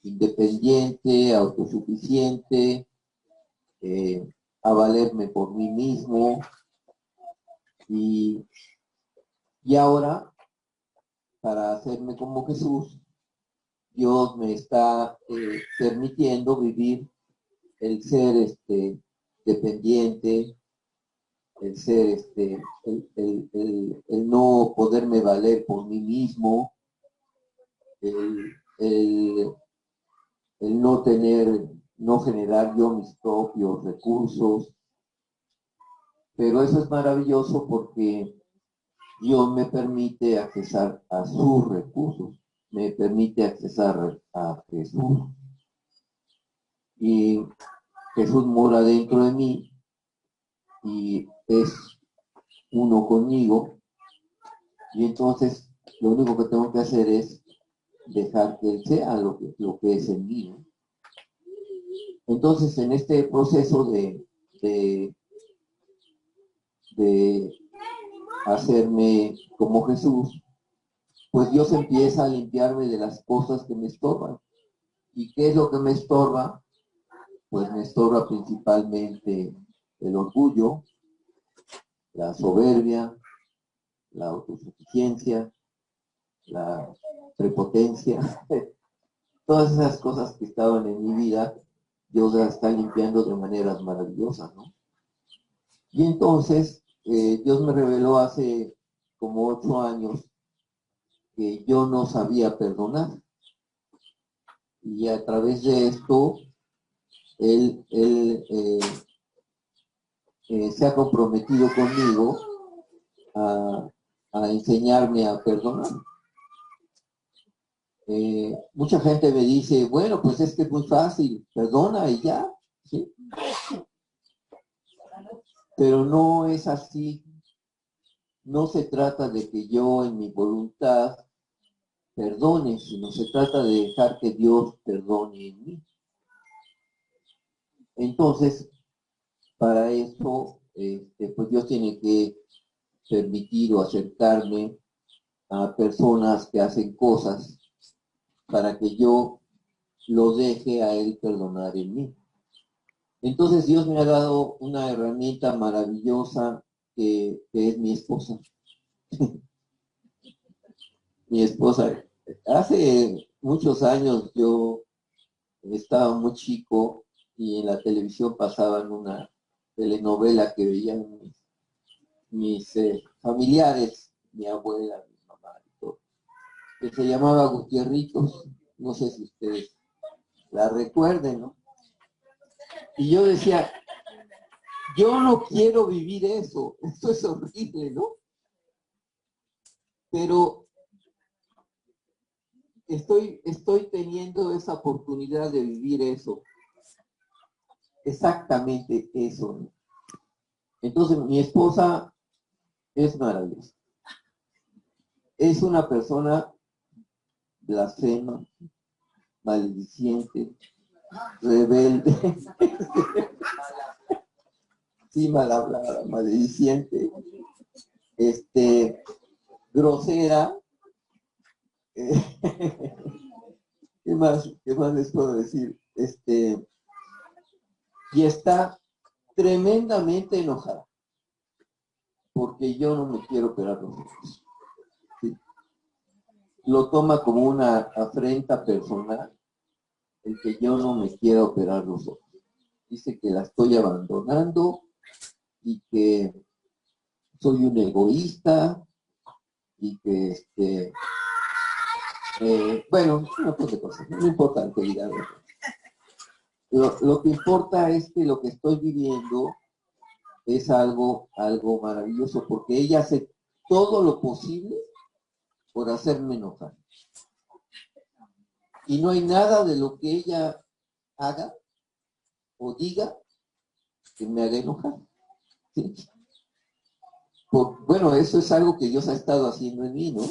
G: independiente, autosuficiente, a valerme por mí mismo. Y ahora, para hacerme como Jesús, Dios me está permitiendo vivir el ser dependiente, el ser el no poderme valer por mí mismo, el no generar yo mis propios recursos. Pero eso es maravilloso porque Dios me permite accesar a sus recursos, me permite accesar a Jesús. Y Jesús mora dentro de mí y es uno conmigo. Y entonces lo único que tengo que hacer es dejar que Él sea lo que es en mí, ¿no? Entonces, en este proceso de hacerme como Jesús, pues Dios empieza a limpiarme de las cosas que me estorban. ¿Y qué es lo que me estorba? Pues me estorba principalmente el orgullo, la soberbia, la autosuficiencia, la prepotencia, todas esas cosas que estaban en mi vida, Dios las está limpiando de maneras maravillosas, ¿no? Y entonces, Dios me reveló hace como 8 años que yo no sabía perdonar. Y a través de esto, Él se ha comprometido conmigo a enseñarme a perdonar. Mucha gente me dice, bueno, pues es que es muy fácil, perdona y ya, ¿sí? Pero no es así. No se trata de que yo en mi voluntad perdone, sino se trata de dejar que Dios perdone en mí. Entonces, para eso, pues Dios tiene que permitir o acercarme a personas que hacen cosas para que yo lo deje a Él perdonar en mí. Entonces Dios me ha dado una herramienta maravillosa que es mi esposa. Mi esposa. Hace muchos años yo estaba muy chico y en la televisión pasaban una telenovela que veían mis familiares, mi abuela, mi mamá y todo, que se llamaba Gutierritos. No sé si ustedes la recuerden, ¿no? Y yo decía, yo no quiero vivir eso, esto es horrible, ¿no? Pero estoy teniendo esa oportunidad de vivir eso, exactamente eso, ¿no? Entonces mi esposa es maravillosa. Es una persona blasfema, maldiciente, rebelde, sí, mal hablada, maldiciente, grosera. ¿Qué más les puedo decir? Y está tremendamente enojada porque yo no me quiero operar los ojos. ¿Sí? Lo toma como una afrenta personal el que yo no me quiera operar los ojos. Dice que la estoy abandonando y que soy un egoísta y que bueno, una cosa de cosas, no importa lo que diga. Lo que importa es que lo que estoy viviendo es algo maravilloso, porque ella hace todo lo posible por hacerme enojar. Y no hay nada de lo que ella haga o diga que me haga enojar. ¿Sí? Bueno, eso es algo que Dios ha estado haciendo en mí, ¿no?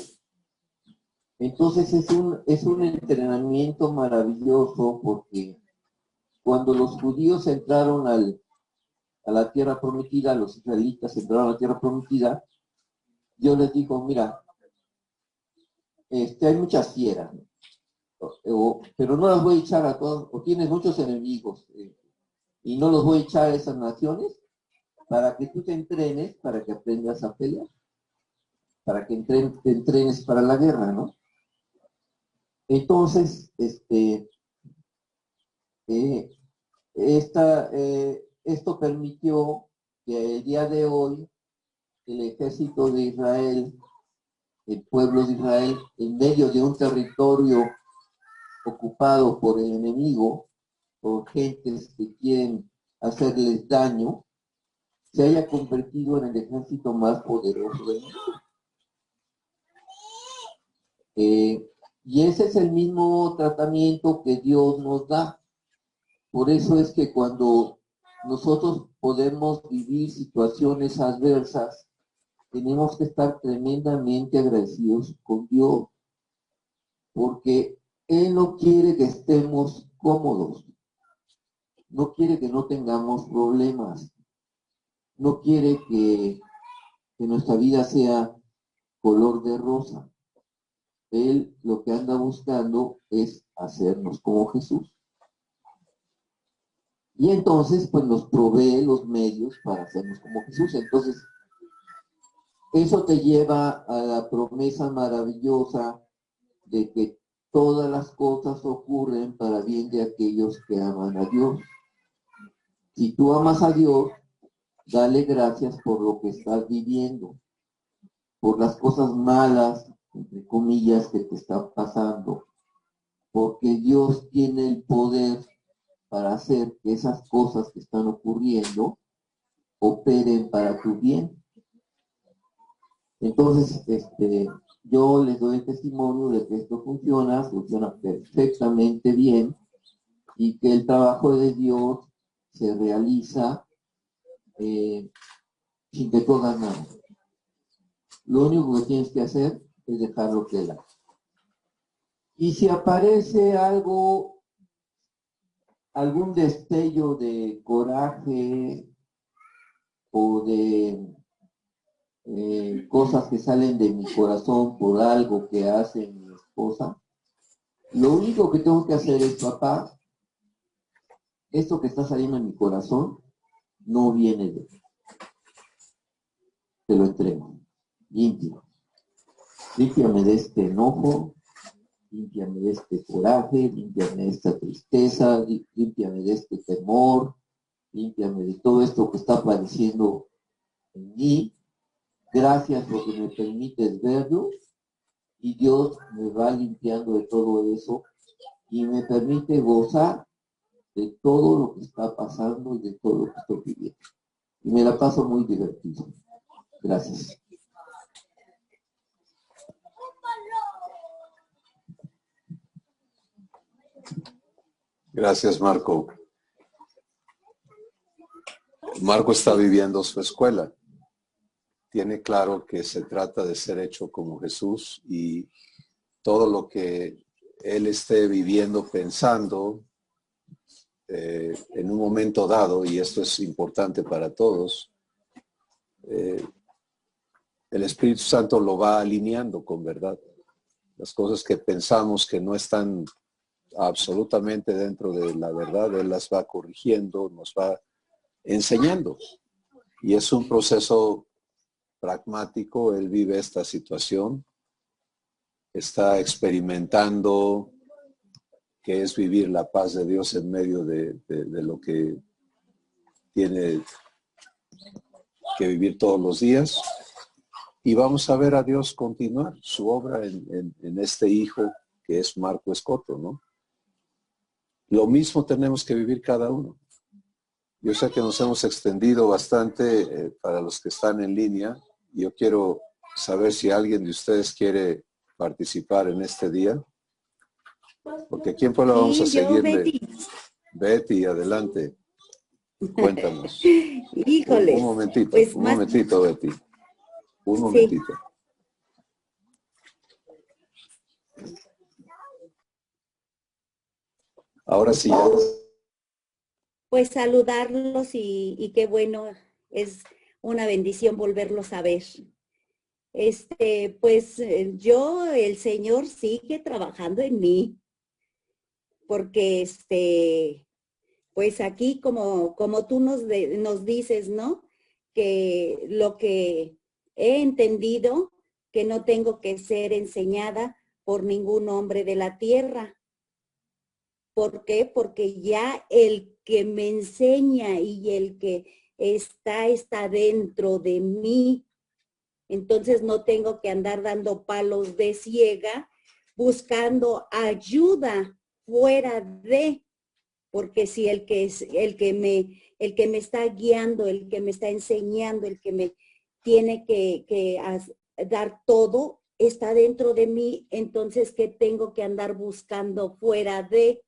G: Entonces es un entrenamiento maravilloso, porque cuando los judíos entraron a la tierra prometida, los israelitas entraron a la tierra prometida, Dios les dijo, mira, hay muchas fieras, ¿no? Pero no las voy a echar a todos, o tienes muchos enemigos, y no los voy a echar a esas naciones, para que tú te entrenes, para que aprendas a pelear, para que te entrenes para la guerra, ¿no? Entonces, esto permitió que el día de hoy el ejército de Israel, el pueblo de Israel, en medio de un territorio ocupado por el enemigo, por gentes que quieren hacerles daño, se haya convertido en el ejército más poderoso del mundo. Y ese es el mismo tratamiento que Dios nos da. Por eso es que cuando nosotros podemos vivir situaciones adversas, tenemos que estar tremendamente agradecidos con Dios, porque Él no quiere que estemos cómodos, no quiere que no tengamos problemas, no quiere que que nuestra vida sea color de rosa. Él lo que anda buscando es hacernos como Jesús. Y entonces, pues nos provee los medios para hacernos como Jesús. Entonces, eso te lleva a la promesa maravillosa de que todas las cosas ocurren para bien de aquellos que aman a Dios. Si tú amas a Dios, dale gracias por lo que estás viviendo, por las cosas malas, entre comillas, que te están pasando, porque Dios tiene el poder para hacer que esas cosas que están ocurriendo operen para tu bien. Entonces, yo les doy el testimonio de que esto funciona perfectamente bien y que el trabajo de Dios se realiza sin que tú hagas nada. Lo único que tienes que hacer es dejarlo que él haga. Y si aparece algún destello de coraje o de cosas que salen de mi corazón por algo que hace mi esposa, lo único que tengo que hacer es, papá, esto que está saliendo en mi corazón no viene de mí. Te lo entrego. Límpiame. Límpiame de este enojo, límpiame de este coraje, límpiame de esta tristeza, límpiame de este temor, límpiame de todo esto que está apareciendo en mí. Gracias porque me permites verlo y Dios me va limpiando de todo eso y me permite gozar de todo lo que está pasando y de todo lo que estoy viviendo. Y me la paso muy divertido. Gracias.
A: Gracias, Marco. Marco está viviendo su escuela. Tiene claro que se trata de ser hecho como Jesús y todo lo que él esté viviendo, pensando en un momento dado, y esto es importante para todos, el Espíritu Santo lo va alineando con verdad. Las cosas que pensamos que no están absolutamente dentro de la verdad, él las va corrigiendo, nos va enseñando. Y es un proceso pragmático, él vive esta situación, está experimentando qué es vivir la paz de Dios en medio de lo que tiene que vivir todos los días. Y vamos a ver a Dios continuar su obra en este hijo que es Marco Escoto, ¿no? Lo mismo tenemos que vivir cada uno. Yo sé que nos hemos extendido bastante para los que están en línea. Yo quiero saber si alguien de ustedes quiere participar en este día. Porque ¿quién fue lo vamos a seguirle? Betty, adelante. Cuéntanos.
H: Híjoles.
A: Un momentito,
H: pues
A: un momentito, Betty. Un momentito. Ahora sí ya.
H: Pues saludarlos y qué bueno, es una bendición volverlos a ver. Pues el Señor sigue trabajando en mí, porque pues aquí como tú nos dices, ¿no? Que lo que he entendido, que no tengo que ser enseñada por ningún hombre de la tierra. ¿Por qué? Porque ya el que me enseña y el que está dentro de mí. Entonces no tengo que andar dando palos de ciega, buscando ayuda fuera de, porque si el que me está guiando, el que me está enseñando, el que me tiene que dar todo, está dentro de mí, entonces ¿qué tengo que andar buscando fuera de?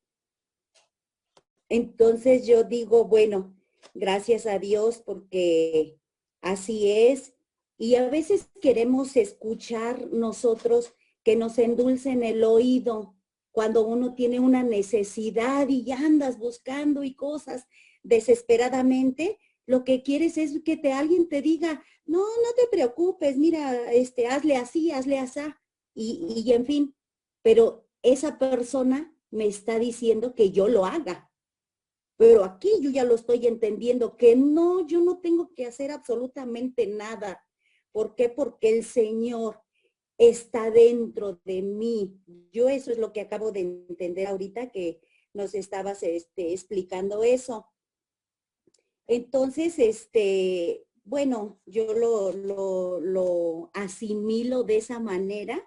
H: Entonces yo digo, bueno, gracias a Dios porque así es. Y a veces queremos escuchar nosotros que nos endulcen el oído cuando uno tiene una necesidad y ya andas buscando y cosas desesperadamente. lo que quieres es que alguien te diga, no, no te preocupes, mira, hazle así, hazle así, y en fin, pero esa persona me está diciendo que yo lo haga. Pero aquí yo ya lo estoy entendiendo, que no, yo no tengo que hacer absolutamente nada. ¿Por qué? Porque el Señor está dentro de mí. Yo eso es lo que acabo de entender ahorita que nos estabas explicando eso. Entonces, bueno, yo lo asimilo de esa manera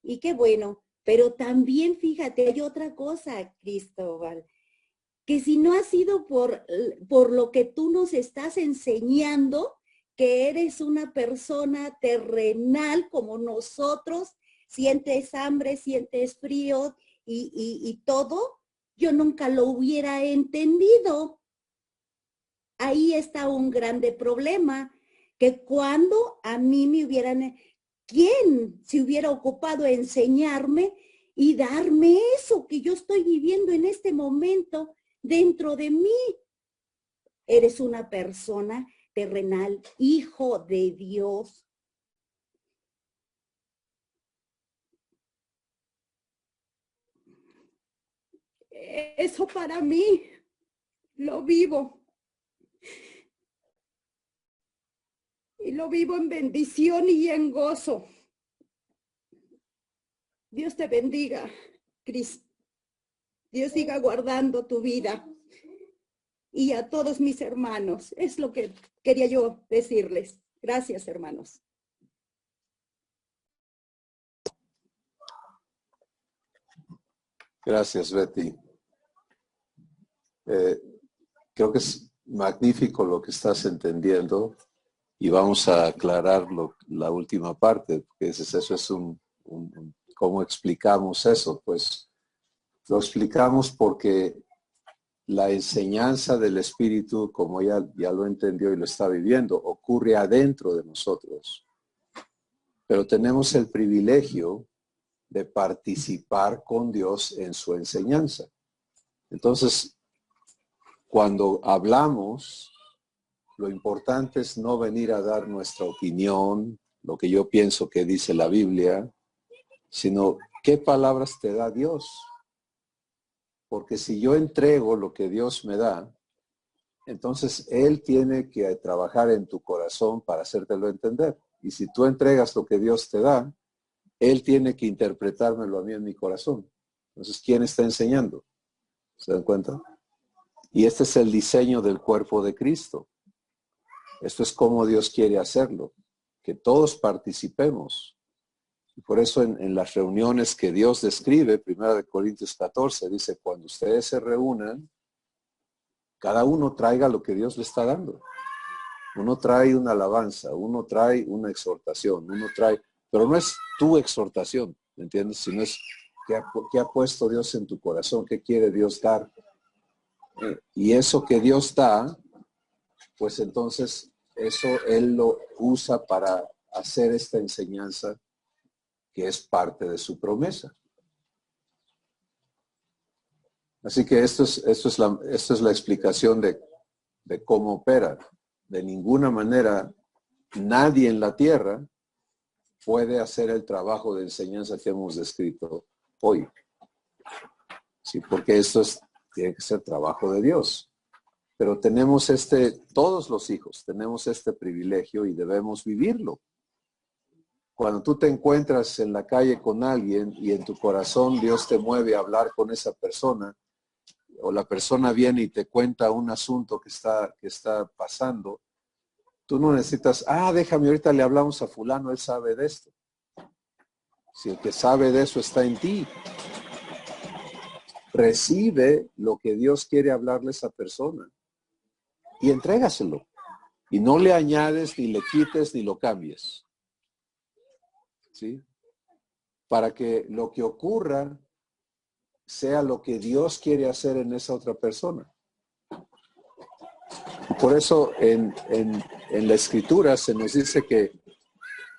H: y qué bueno. Pero también, fíjate, hay otra cosa, Cristóbal, que si no ha sido por lo que tú nos estás enseñando, que eres una persona terrenal como nosotros, sientes hambre, sientes frío y todo, yo nunca lo hubiera entendido. Ahí está un grande problema, que cuando a mí me hubieran, ¿quién se hubiera ocupado de enseñarme y darme eso que yo estoy viviendo en este momento dentro de mí? Eres una persona terrenal, hijo de Dios. Eso para mí lo vivo. Y lo vivo en bendición y en gozo. Dios te bendiga, Cris. Dios siga guardando tu vida. Y a todos mis hermanos. Es lo que quería yo decirles. Gracias, hermanos.
A: Gracias, Betty. Creo que es magnífico lo que estás entendiendo y vamos a aclarar la última parte, porque eso es ¿cómo explicamos eso? Pues lo explicamos porque la enseñanza del Espíritu, como ya lo entendió y lo está viviendo, ocurre adentro de nosotros. Pero tenemos el privilegio de participar con Dios en su enseñanza. Entonces, cuando hablamos, lo importante es no venir a dar nuestra opinión, lo que yo pienso que dice la Biblia, sino qué palabras te da Dios. Porque si yo entrego lo que Dios me da, entonces Él tiene que trabajar en tu corazón para hacértelo entender. Y si tú entregas lo que Dios te da, Él tiene que interpretármelo a mí en mi corazón. Entonces, ¿quién está enseñando? ¿Se dan cuenta? Y este es el diseño del cuerpo de Cristo. Esto es como Dios quiere hacerlo, que todos participemos. Y por eso en las reuniones que Dios describe, 1 Corintios 14, dice, cuando ustedes se reúnan, cada uno traiga lo que Dios le está dando. Uno trae una alabanza, uno trae una exhortación, uno trae, pero no es tu exhortación, ¿me entiendes? Sino es qué ha puesto Dios en tu corazón, qué quiere Dios dar. Y eso que Dios da, pues entonces eso Él lo usa para hacer esta enseñanza que es parte de su promesa. Así que esto es la explicación de cómo opera. De ninguna manera nadie en la tierra puede hacer el trabajo de enseñanza que hemos descrito hoy. Sí, porque esto tiene que ser trabajo de Dios. Pero tenemos todos los hijos tenemos este privilegio y debemos vivirlo. Cuando tú te encuentras en la calle con alguien y en tu corazón Dios te mueve a hablar con esa persona, o la persona viene y te cuenta un asunto que está pasando, tú no necesitas, déjame, ahorita le hablamos a fulano, él sabe de esto. Si el que sabe de eso está en ti, recibe lo que Dios quiere hablarle a esa persona y entrégaselo. Y no le añades, ni le quites, ni lo cambies. ¿Sí? Para que lo que ocurra sea lo que Dios quiere hacer en esa otra persona. Por eso en la Escritura se nos dice que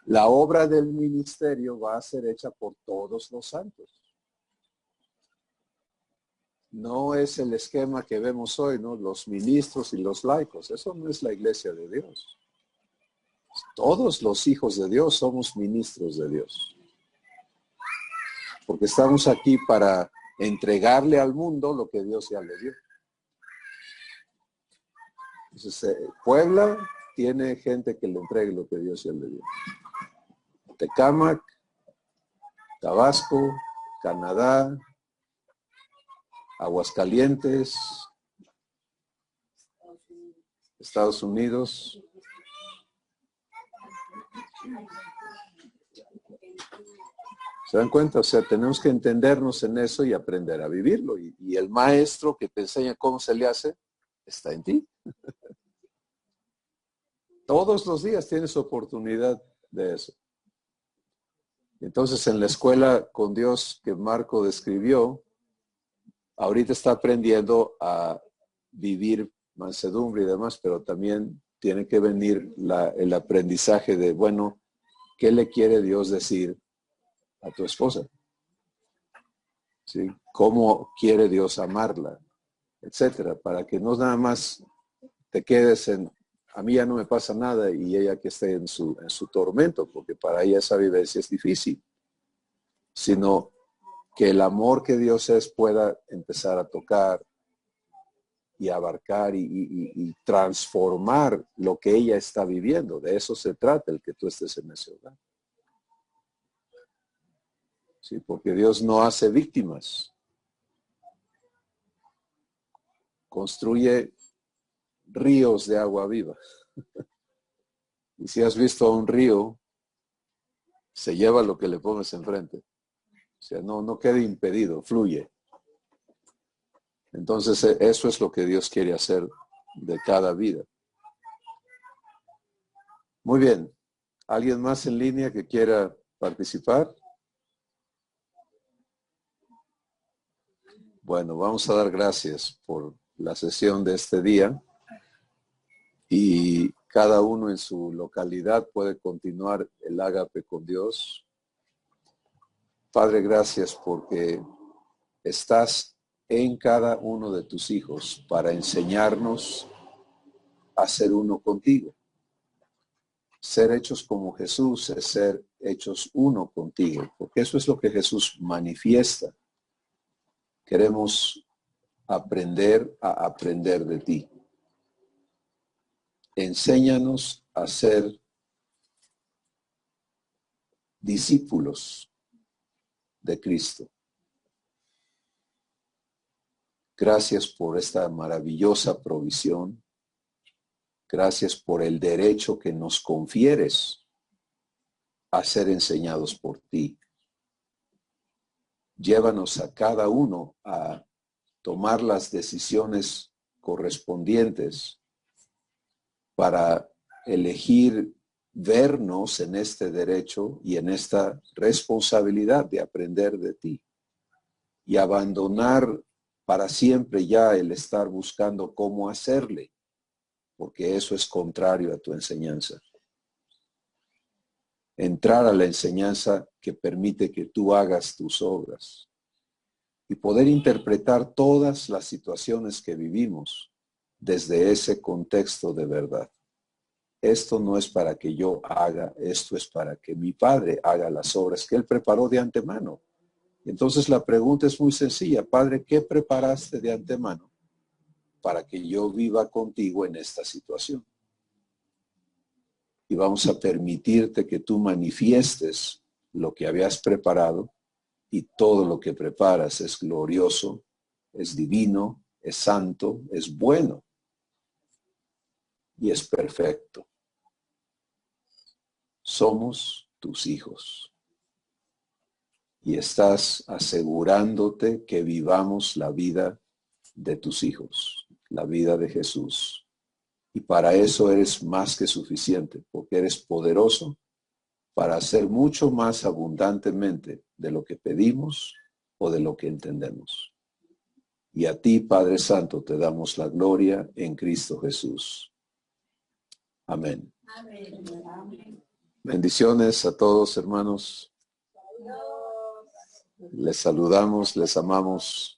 A: la obra del ministerio va a ser hecha por todos los santos. no es el esquema que vemos hoy, ¿no? Los ministros y los laicos. Eso no es la iglesia de Dios. Todos los hijos de Dios somos ministros de Dios. Porque estamos aquí para entregarle al mundo lo que Dios ya le dio. Entonces, Puebla tiene gente que le entregue lo que Dios ya le dio. Tecámac, Tabasco, Canadá, Aguascalientes, Estados Unidos. ¿Se dan cuenta? O sea, tenemos que entendernos en eso y aprender a vivirlo. Y el maestro que te enseña cómo se le hace, está en ti. Todos los días tienes oportunidad de eso. Entonces, en la escuela con Dios que Marco describió, ahorita está aprendiendo a vivir mansedumbre y demás, pero también tiene que venir el aprendizaje de, bueno, ¿qué le quiere Dios decir a tu esposa? ¿Sí? ¿Cómo quiere Dios amarla? Etcétera, para que no nada más te quedes en, a mí ya no me pasa nada y ella que esté en su tormento, porque para ella esa vivencia es difícil, sino que el amor que Dios es pueda empezar a tocar y abarcar y transformar lo que ella está viviendo. De eso se trata, el que tú estés en ese hogar. Sí, porque Dios no hace víctimas. Construye ríos de agua viva. Y si has visto un río, se lleva lo que le pones enfrente. O sea, no quede impedido, fluye. Entonces, eso es lo que Dios quiere hacer de cada vida. Muy bien. ¿Alguien más en línea que quiera participar? Bueno, vamos a dar gracias por la sesión de este día. Y cada uno en su localidad puede continuar el ágape con Dios. Padre, gracias porque estás en cada uno de tus hijos para enseñarnos a ser uno contigo. Ser hechos como Jesús es ser hechos uno contigo, porque eso es lo que Jesús manifiesta. Queremos aprender a aprender de ti. Enséñanos a ser discípulos de Cristo. Gracias por esta maravillosa provisión. Gracias por el derecho que nos confieres a ser enseñados por ti. Llévanos a cada uno a tomar las decisiones correspondientes para elegir vernos en este derecho y en esta responsabilidad de aprender de ti y abandonar para siempre ya el estar buscando cómo hacerle, porque eso es contrario a tu enseñanza. Entrar a la enseñanza que permite que tú hagas tus obras y poder interpretar todas las situaciones que vivimos desde ese contexto de verdad. Esto no es para que yo haga, esto es para que mi Padre haga las obras que Él preparó de antemano. Entonces la pregunta es muy sencilla. Padre, ¿qué preparaste de antemano para que yo viva contigo en esta situación? Y vamos a permitirte que tú manifiestes lo que habías preparado, y todo lo que preparas es glorioso, es divino, es santo, es bueno y es perfecto. Somos tus hijos y estás asegurándote que vivamos la vida de tus hijos, la vida de Jesús. Y para eso eres más que suficiente, porque eres poderoso para hacer mucho más abundantemente de lo que pedimos o de lo que entendemos. Y a ti, Padre Santo, te damos la gloria en Cristo Jesús. Amén.
D: Amén.
A: Bendiciones a todos, hermanos. Les saludamos, les amamos.